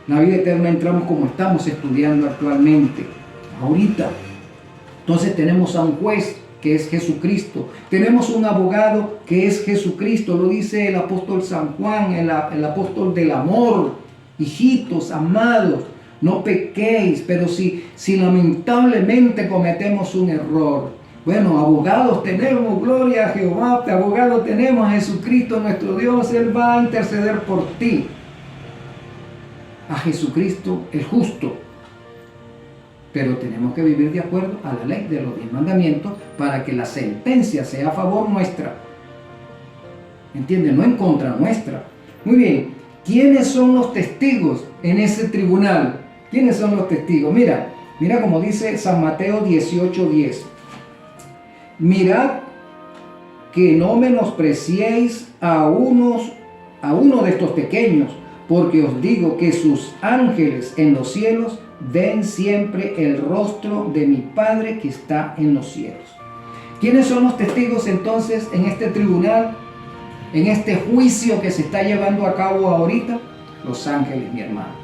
S1: La vida eterna entramos como estamos estudiando actualmente, ahorita. Entonces tenemos a un juez que es Jesucristo. Tenemos un abogado que es Jesucristo. Lo dice el apóstol San Juan, el apóstol del amor. Hijitos, amados, no pequéis. Pero si lamentablemente cometemos un error, bueno, abogados tenemos, gloria a Jehová, abogado tenemos a Jesucristo nuestro Dios. Él va a interceder por ti. A Jesucristo el justo. Pero tenemos que vivir de acuerdo a la ley de los 10 mandamientos para que la sentencia sea a favor nuestra. ¿Entienden? No en contra nuestra. Muy bien. ¿Quiénes son los testigos en ese tribunal? ¿Quiénes son los testigos? Mira como dice San Mateo 18:10. Mirad que no menospreciéis a uno de estos pequeños, porque os digo que sus ángeles en los cielos ven siempre el rostro de mi Padre que está en los cielos. ¿Quiénes son los testigos entonces en este tribunal, en este juicio que se está llevando a cabo ahorita? Los ángeles, mi hermano.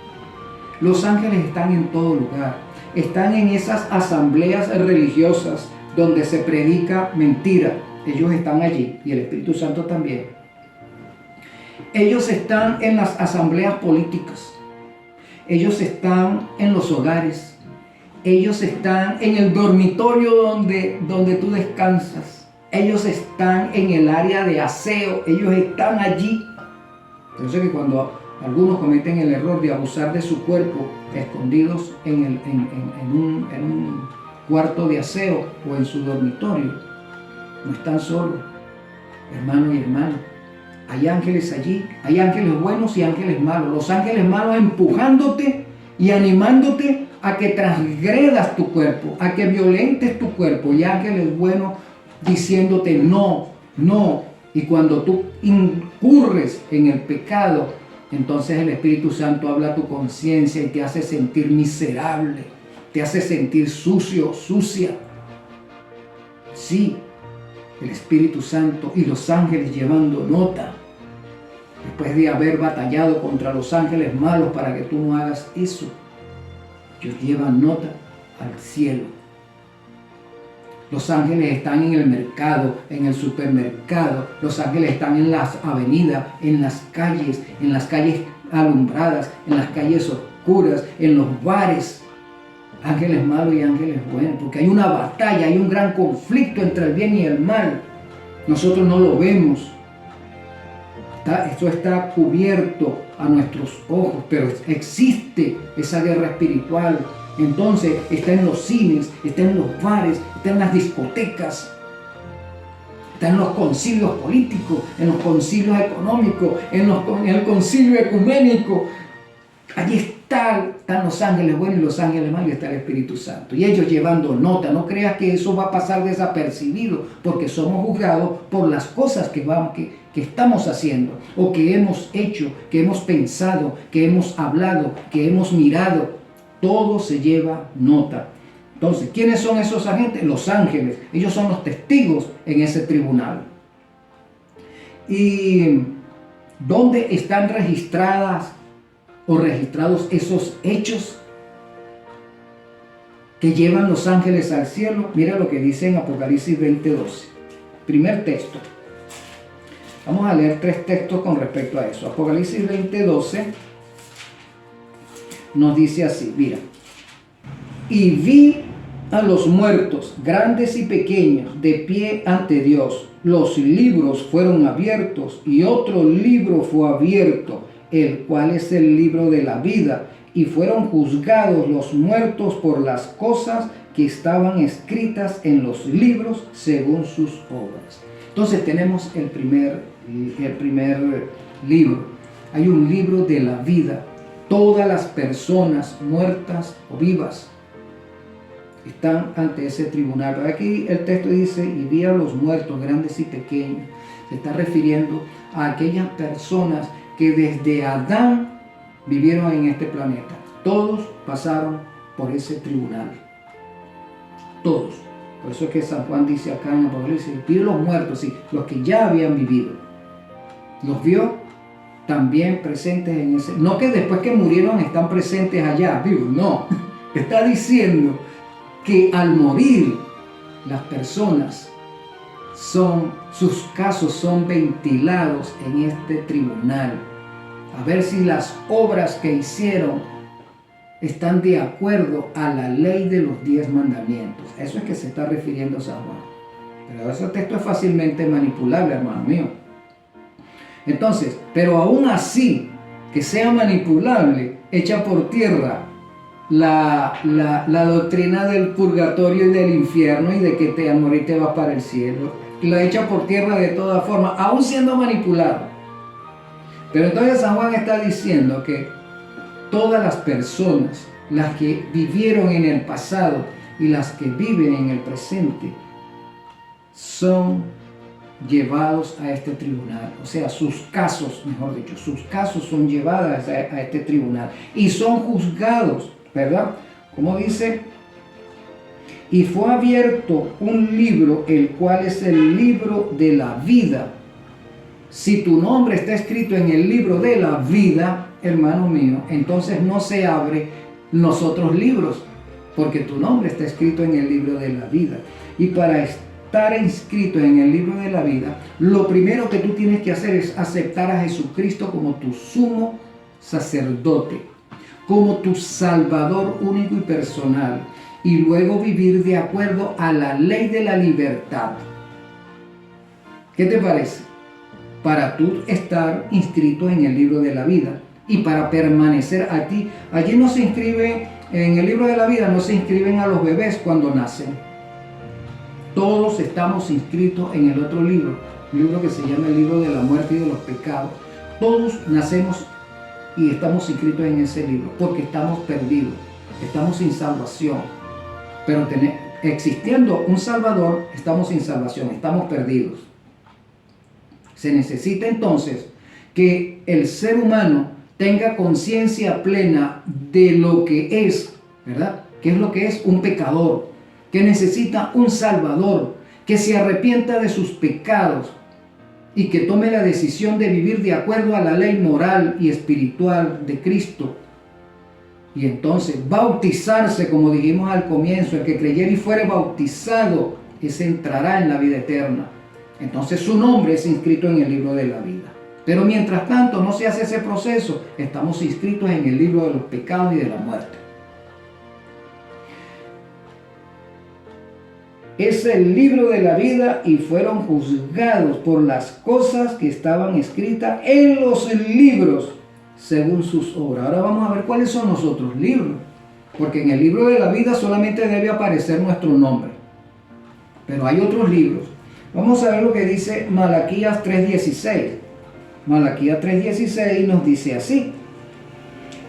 S1: Los ángeles están en todo lugar. Están en esas asambleas religiosas donde se predica mentira. Ellos están allí, y el Espíritu Santo también. Ellos están en las asambleas políticas. Ellos están en los hogares. Ellos están en el dormitorio donde tú descansas. Ellos están en el área de aseo. Ellos están allí. Yo sé que cuando algunos cometen el error de abusar de su cuerpo, escondidos en un cuarto de aseo o en su dormitorio, no están solos, hermano y hermana. Hay ángeles allí, hay ángeles buenos y ángeles malos. Los ángeles malos empujándote y animándote a que transgredas tu cuerpo, a que violentes tu cuerpo. Y ángeles buenos diciéndote no, no. Y cuando tú incurres en el pecado, entonces el Espíritu Santo habla a tu conciencia y te hace sentir miserable, te hace sentir sucio, sucia. Sí, el Espíritu Santo y los ángeles llevando nota, después de haber batallado contra los ángeles malos para que tú no hagas eso, ellos llevan nota al cielo. Los ángeles están en el mercado, en el supermercado. Los ángeles están en las avenidas, en las calles alumbradas, en las calles oscuras, en los bares. ángeles malos y ángeles buenos, porque hay una batalla, hay un gran conflicto entre el bien y el mal. Nosotros no lo vemos. Esto está cubierto a nuestros ojos, pero existe esa guerra espiritual. Entonces está en los cines, está en los bares, está en las discotecas, está en los concilios políticos, en los concilios económicos, en el concilio ecuménico. Allí están los ángeles buenos y los ángeles malos, y está el Espíritu Santo. Y ellos llevando nota. No creas que eso va a pasar desapercibido, porque somos juzgados por las cosas que estamos haciendo, o que hemos hecho, que hemos pensado, que hemos hablado, que hemos mirado. Todo se lleva nota. Entonces, ¿quiénes son esos agentes? Los ángeles. Ellos son los testigos en ese tribunal. ¿Y dónde están registrados esos hechos que llevan los ángeles al cielo? Mira lo que dice en Apocalipsis 20:12. Primer texto. Vamos a leer 3 textos con respecto a eso. Apocalipsis 20:12 nos dice así, mira. Y vi a los muertos, grandes y pequeños, de pie ante Dios. Los libros fueron abiertos y otro libro fue abierto, el cual es el libro de la vida, y fueron juzgados los muertos por las cosas que estaban escritas en los libros según sus obras. Entonces tenemos el primer libro. Hay un libro de la vida. Todas las personas muertas o vivas están ante ese tribunal. Aquí el texto dice, y vi a los muertos, grandes y pequeños. Se está refiriendo a aquellas personas que desde Adán vivieron en este planeta. Todos pasaron por ese tribunal. Todos. Por eso es que San Juan dice acá en Apocalipsis, vio los muertos, sí, los que ya habían vivido. Los vio también presentes en ese. No que después que murieron están presentes allá, vivos, no. Está diciendo que al morir las personas sus casos son ventilados en este tribunal, a ver si las obras que hicieron están de acuerdo a la ley de los 10 mandamientos. Eso es que se está refiriendo San Juan. Pero ese texto es fácilmente manipulable, hermano mío. Entonces, pero aún así, que sea manipulable, echa por tierra la doctrina del purgatorio y del infierno, y de que al morir te vas para el cielo. La echa por tierra de todas formas, aún siendo manipulado. Pero entonces San Juan está diciendo que todas las personas, las que vivieron en el pasado y las que viven en el presente, son llevados a este tribunal. O sea, sus casos, mejor dicho, sus casos son llevados a este tribunal y son juzgados, ¿verdad? Como dice, y fue abierto un libro, el cual es el libro de la vida. Si tu nombre está escrito en el libro de la vida, hermano mío, entonces no se abre los otros libros, porque tu nombre está escrito en el libro de la vida. Y para estar inscrito en el libro de la vida, lo primero que tú tienes que hacer es aceptar a Jesucristo como tu sumo sacerdote, como tu Salvador único y personal, y luego vivir de acuerdo a la ley de la libertad. ¿Qué te parece? Para tú estar inscrito en el libro de la vida y para permanecer aquí. Allí no se inscribe, en el libro de la vida no se inscriben a los bebés cuando nacen. Todos estamos inscritos en el otro libro, un libro que se llama el libro de la muerte y de los pecados. Todos nacemos y estamos inscritos en ese libro porque estamos perdidos, estamos sin salvación. Pero existiendo un Salvador, estamos sin salvación, estamos perdidos. Se necesita entonces que el ser humano tenga conciencia plena de lo que es, ¿verdad? ¿Qué es lo que es? Un pecador, que necesita un Salvador, que se arrepienta de sus pecados y que tome la decisión de vivir de acuerdo a la ley moral y espiritual de Cristo. Y entonces bautizarse, como dijimos al comienzo, el que creyere y fuere bautizado, ese entrará en la vida eterna. Entonces su nombre es inscrito en el libro de la vida. Pero mientras tanto no se hace ese proceso, estamos inscritos en el libro de los pecados y de la muerte. es el libro de la vida y fueron juzgados por las cosas que estaban escritas en los libros según sus obras. Ahora vamos a ver cuáles son los otros libros, porque en el libro de la vida solamente debe aparecer nuestro nombre, pero hay otros libros. Vamos a ver lo que dice Malaquías 3:16. Malaquías 3:16 nos dice así: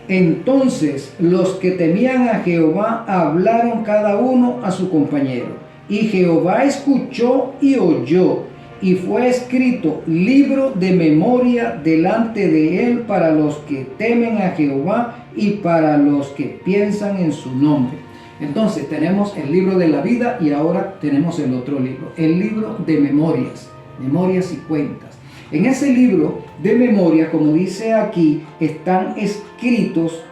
S1: entonces los que temían a Jehová hablaron cada uno a su compañero, y Jehová escuchó y oyó, y fue escrito libro de memoria delante de él para los que temen a Jehová y para los que piensan en su nombre. Entonces tenemos el libro de la vida y ahora tenemos el otro libro, el libro de memorias, memorias y cuentas. En ese libro de memoria, como dice aquí, están escritos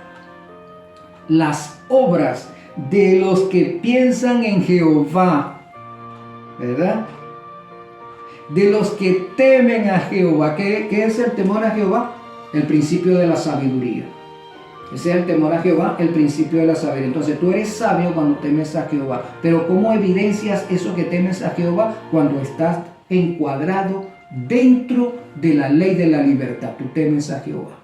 S1: las obras de los que piensan en Jehová, ¿verdad? De los que temen a Jehová. ¿Qué es el temor a Jehová? El principio de la sabiduría. Ese es el temor a Jehová, el principio de la sabiduría. Entonces tú eres sabio cuando temes a Jehová. Pero ¿cómo evidencias eso que temes a Jehová? Cuando estás encuadrado dentro de la ley de la libertad. Tú temes a Jehová.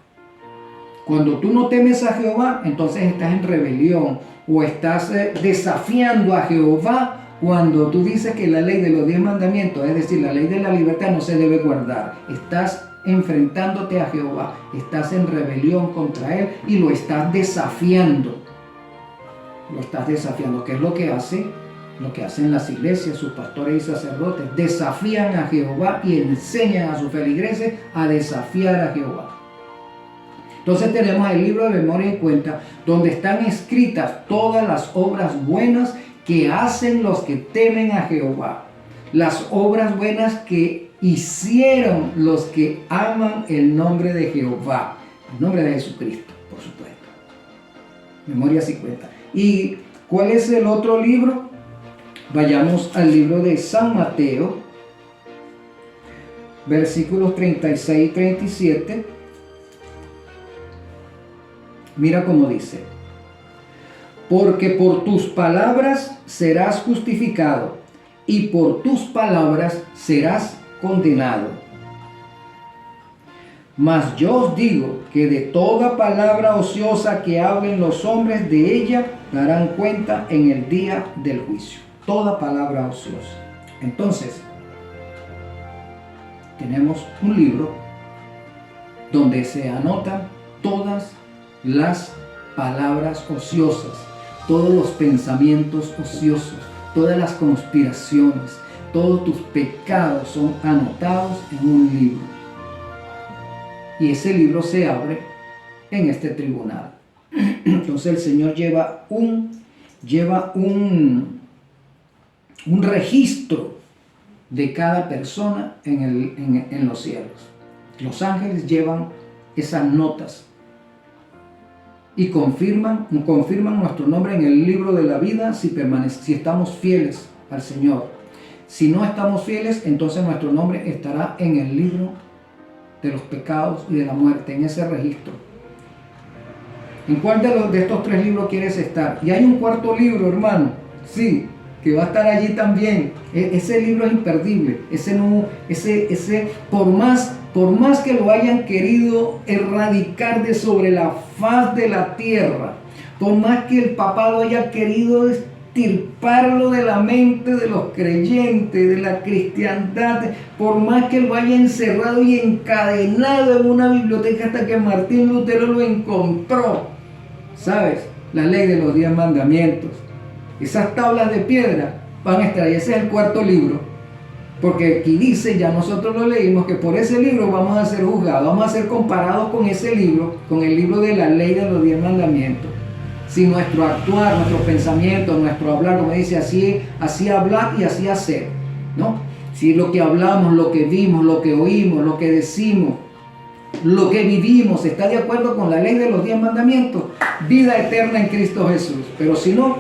S1: Cuando tú no temes a Jehová, entonces estás en rebelión o estás desafiando a Jehová. Cuando tú dices que la ley de los 10 mandamientos, es decir, la ley de la libertad, no se debe guardar, estás enfrentándote a Jehová, estás en rebelión contra Él y lo estás desafiando. Lo estás desafiando. ¿Qué es lo que hace? Lo que hacen las iglesias, sus pastores y sacerdotes, desafían a Jehová y enseñan a sus feligreses a desafiar a Jehová. Entonces tenemos el libro de memoria y cuenta, donde están escritas todas las obras buenas que hacen los que temen a Jehová, las obras buenas que hicieron los que aman el nombre de Jehová, el nombre de Jesucristo, por supuesto. Memorias y cuentas. ¿Y cuál es el otro libro? Vayamos al libro de San Mateo, versículos 36 y 37. Mira cómo dice: porque por tus palabras serás justificado, y por tus palabras serás condenado. Mas yo os digo que de toda palabra ociosa que hablen los hombres, de ella darán cuenta en el día del juicio. Toda palabra ociosa. Entonces, tenemos un libro donde se anotan todas las palabras ociosas, todos los pensamientos ociosos, todas las conspiraciones, todos tus pecados son anotados en un libro. Y ese libro se abre en este tribunal. Entonces el Señor lleva un registro de cada persona en los cielos. Los ángeles llevan esas notas y confirman nuestro nombre en el libro de la vida si estamos fieles al Señor. Si no estamos fieles, entonces nuestro nombre estará en el libro de los pecados y de la muerte, en ese registro. ¿En cuál de estos 3 libros quieres estar? Y hay un cuarto libro, hermano, sí, que va a estar allí también. Ese libro es imperdible. Por más que lo hayan querido erradicar de sobre la faz de la tierra, por más que el papado haya querido extirparlo de la mente de los creyentes, de la cristiandad, por más que lo haya encerrado y encadenado en una biblioteca hasta que Martín Lutero lo encontró, ¿sabes? La ley de los 10 mandamientos. Esas tablas de piedra van a estar ahí. Ese es el cuarto libro. Porque aquí dice, ya nosotros lo leímos, que por ese libro vamos a ser juzgados, vamos a ser comparados con ese libro, con el libro de la ley de los 10 mandamientos. Si nuestro actuar, nuestros pensamientos, nuestro hablar, como dice, así hablar y así hacer, ¿no? Si lo que hablamos, lo que vimos, lo que oímos, lo que decimos, lo que vivimos está de acuerdo con la ley de los 10 mandamientos, vida eterna en Cristo Jesús. Pero si no,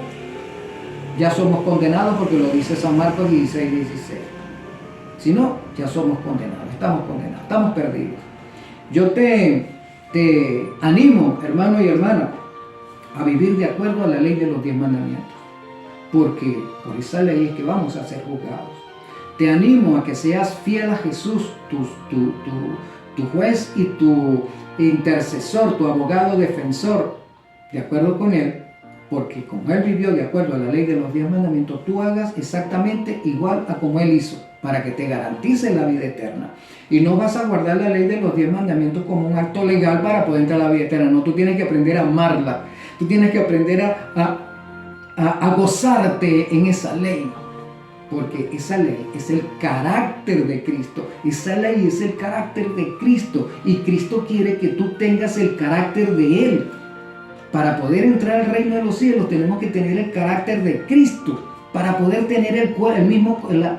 S1: ya somos condenados, porque lo dice San Marcos 16:16. Si no, ya somos condenados, estamos perdidos. Yo te animo, hermano y hermana, a vivir de acuerdo a la ley de los 10 mandamientos. porque por esa ley es que vamos a ser juzgados. Te animo a que seas fiel a Jesús, tu juez y tu intercesor, tu abogado defensor, de acuerdo con Él, porque como Él vivió de acuerdo a la ley de los 10 mandamientos, tú hagas exactamente igual a como Él hizo, para que te garantice la vida eterna. Y no vas a guardar la ley de los 10 mandamientos como un acto legal para poder entrar a la vida eterna. No, tú tienes que aprender a amarla. Tú tienes que aprender a gozarte en esa ley. Porque esa ley es el carácter de Cristo. Esa ley es el carácter de Cristo. Y Cristo quiere que tú tengas el carácter de Él. Para poder entrar al reino de los cielos tenemos que tener el carácter de Cristo. Para poder tener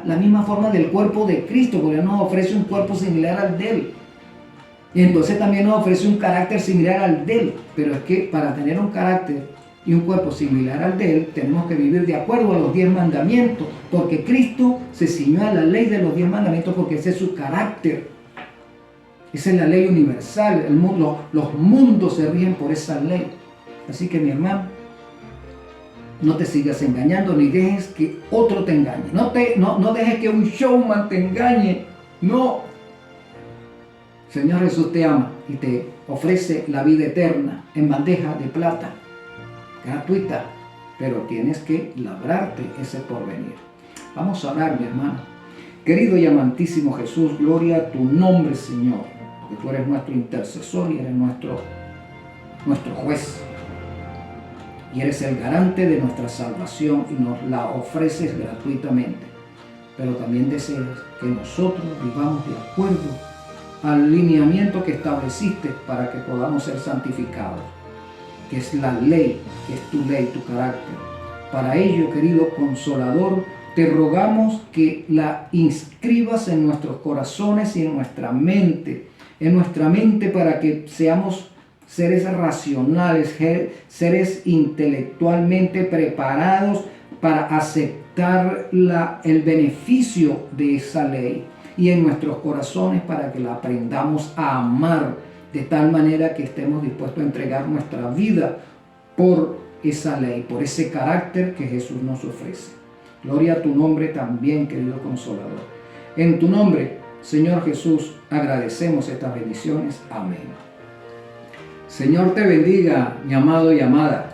S1: la misma forma del cuerpo de Cristo. Porque Él nos ofrece un cuerpo similar al de Él. Y entonces también nos ofrece un carácter similar al de Él. Pero es que para tener un carácter y un cuerpo similar al de Él, tenemos que vivir de acuerdo a los 10 mandamientos, porque Cristo se ciñó a la ley de los 10 mandamientos, porque ese es su carácter. Esa es la ley universal. Los mundos se rigen por esa ley. Así que mi hermano, no te sigas engañando, ni dejes que otro te engañe. No dejes que un showman te engañe. No. Señor Jesús te ama y te ofrece la vida eterna en bandeja de plata, gratuita, pero tienes que labrarte ese porvenir. Vamos a orar, mi hermano. Querido y amantísimo Jesús, gloria a tu nombre, Señor, porque tú eres nuestro intercesor y eres nuestro juez. Y eres el garante de nuestra salvación y nos la ofreces gratuitamente. Pero también deseas que nosotros vivamos de acuerdo al lineamiento que estableciste para que podamos ser santificados, que es la ley, que es tu ley, tu carácter. Para ello, querido Consolador, te rogamos que la inscribas en nuestros corazones y en nuestra mente para que seamos seres racionales, seres intelectualmente preparados para aceptar el beneficio de esa ley, y en nuestros corazones para que la aprendamos a amar de tal manera que estemos dispuestos a entregar nuestra vida por esa ley, por ese carácter que Jesús nos ofrece. Gloria a tu nombre también, querido Consolador. En tu nombre, Señor Jesús, agradecemos estas bendiciones. Amén. Señor te bendiga, mi amado y amada.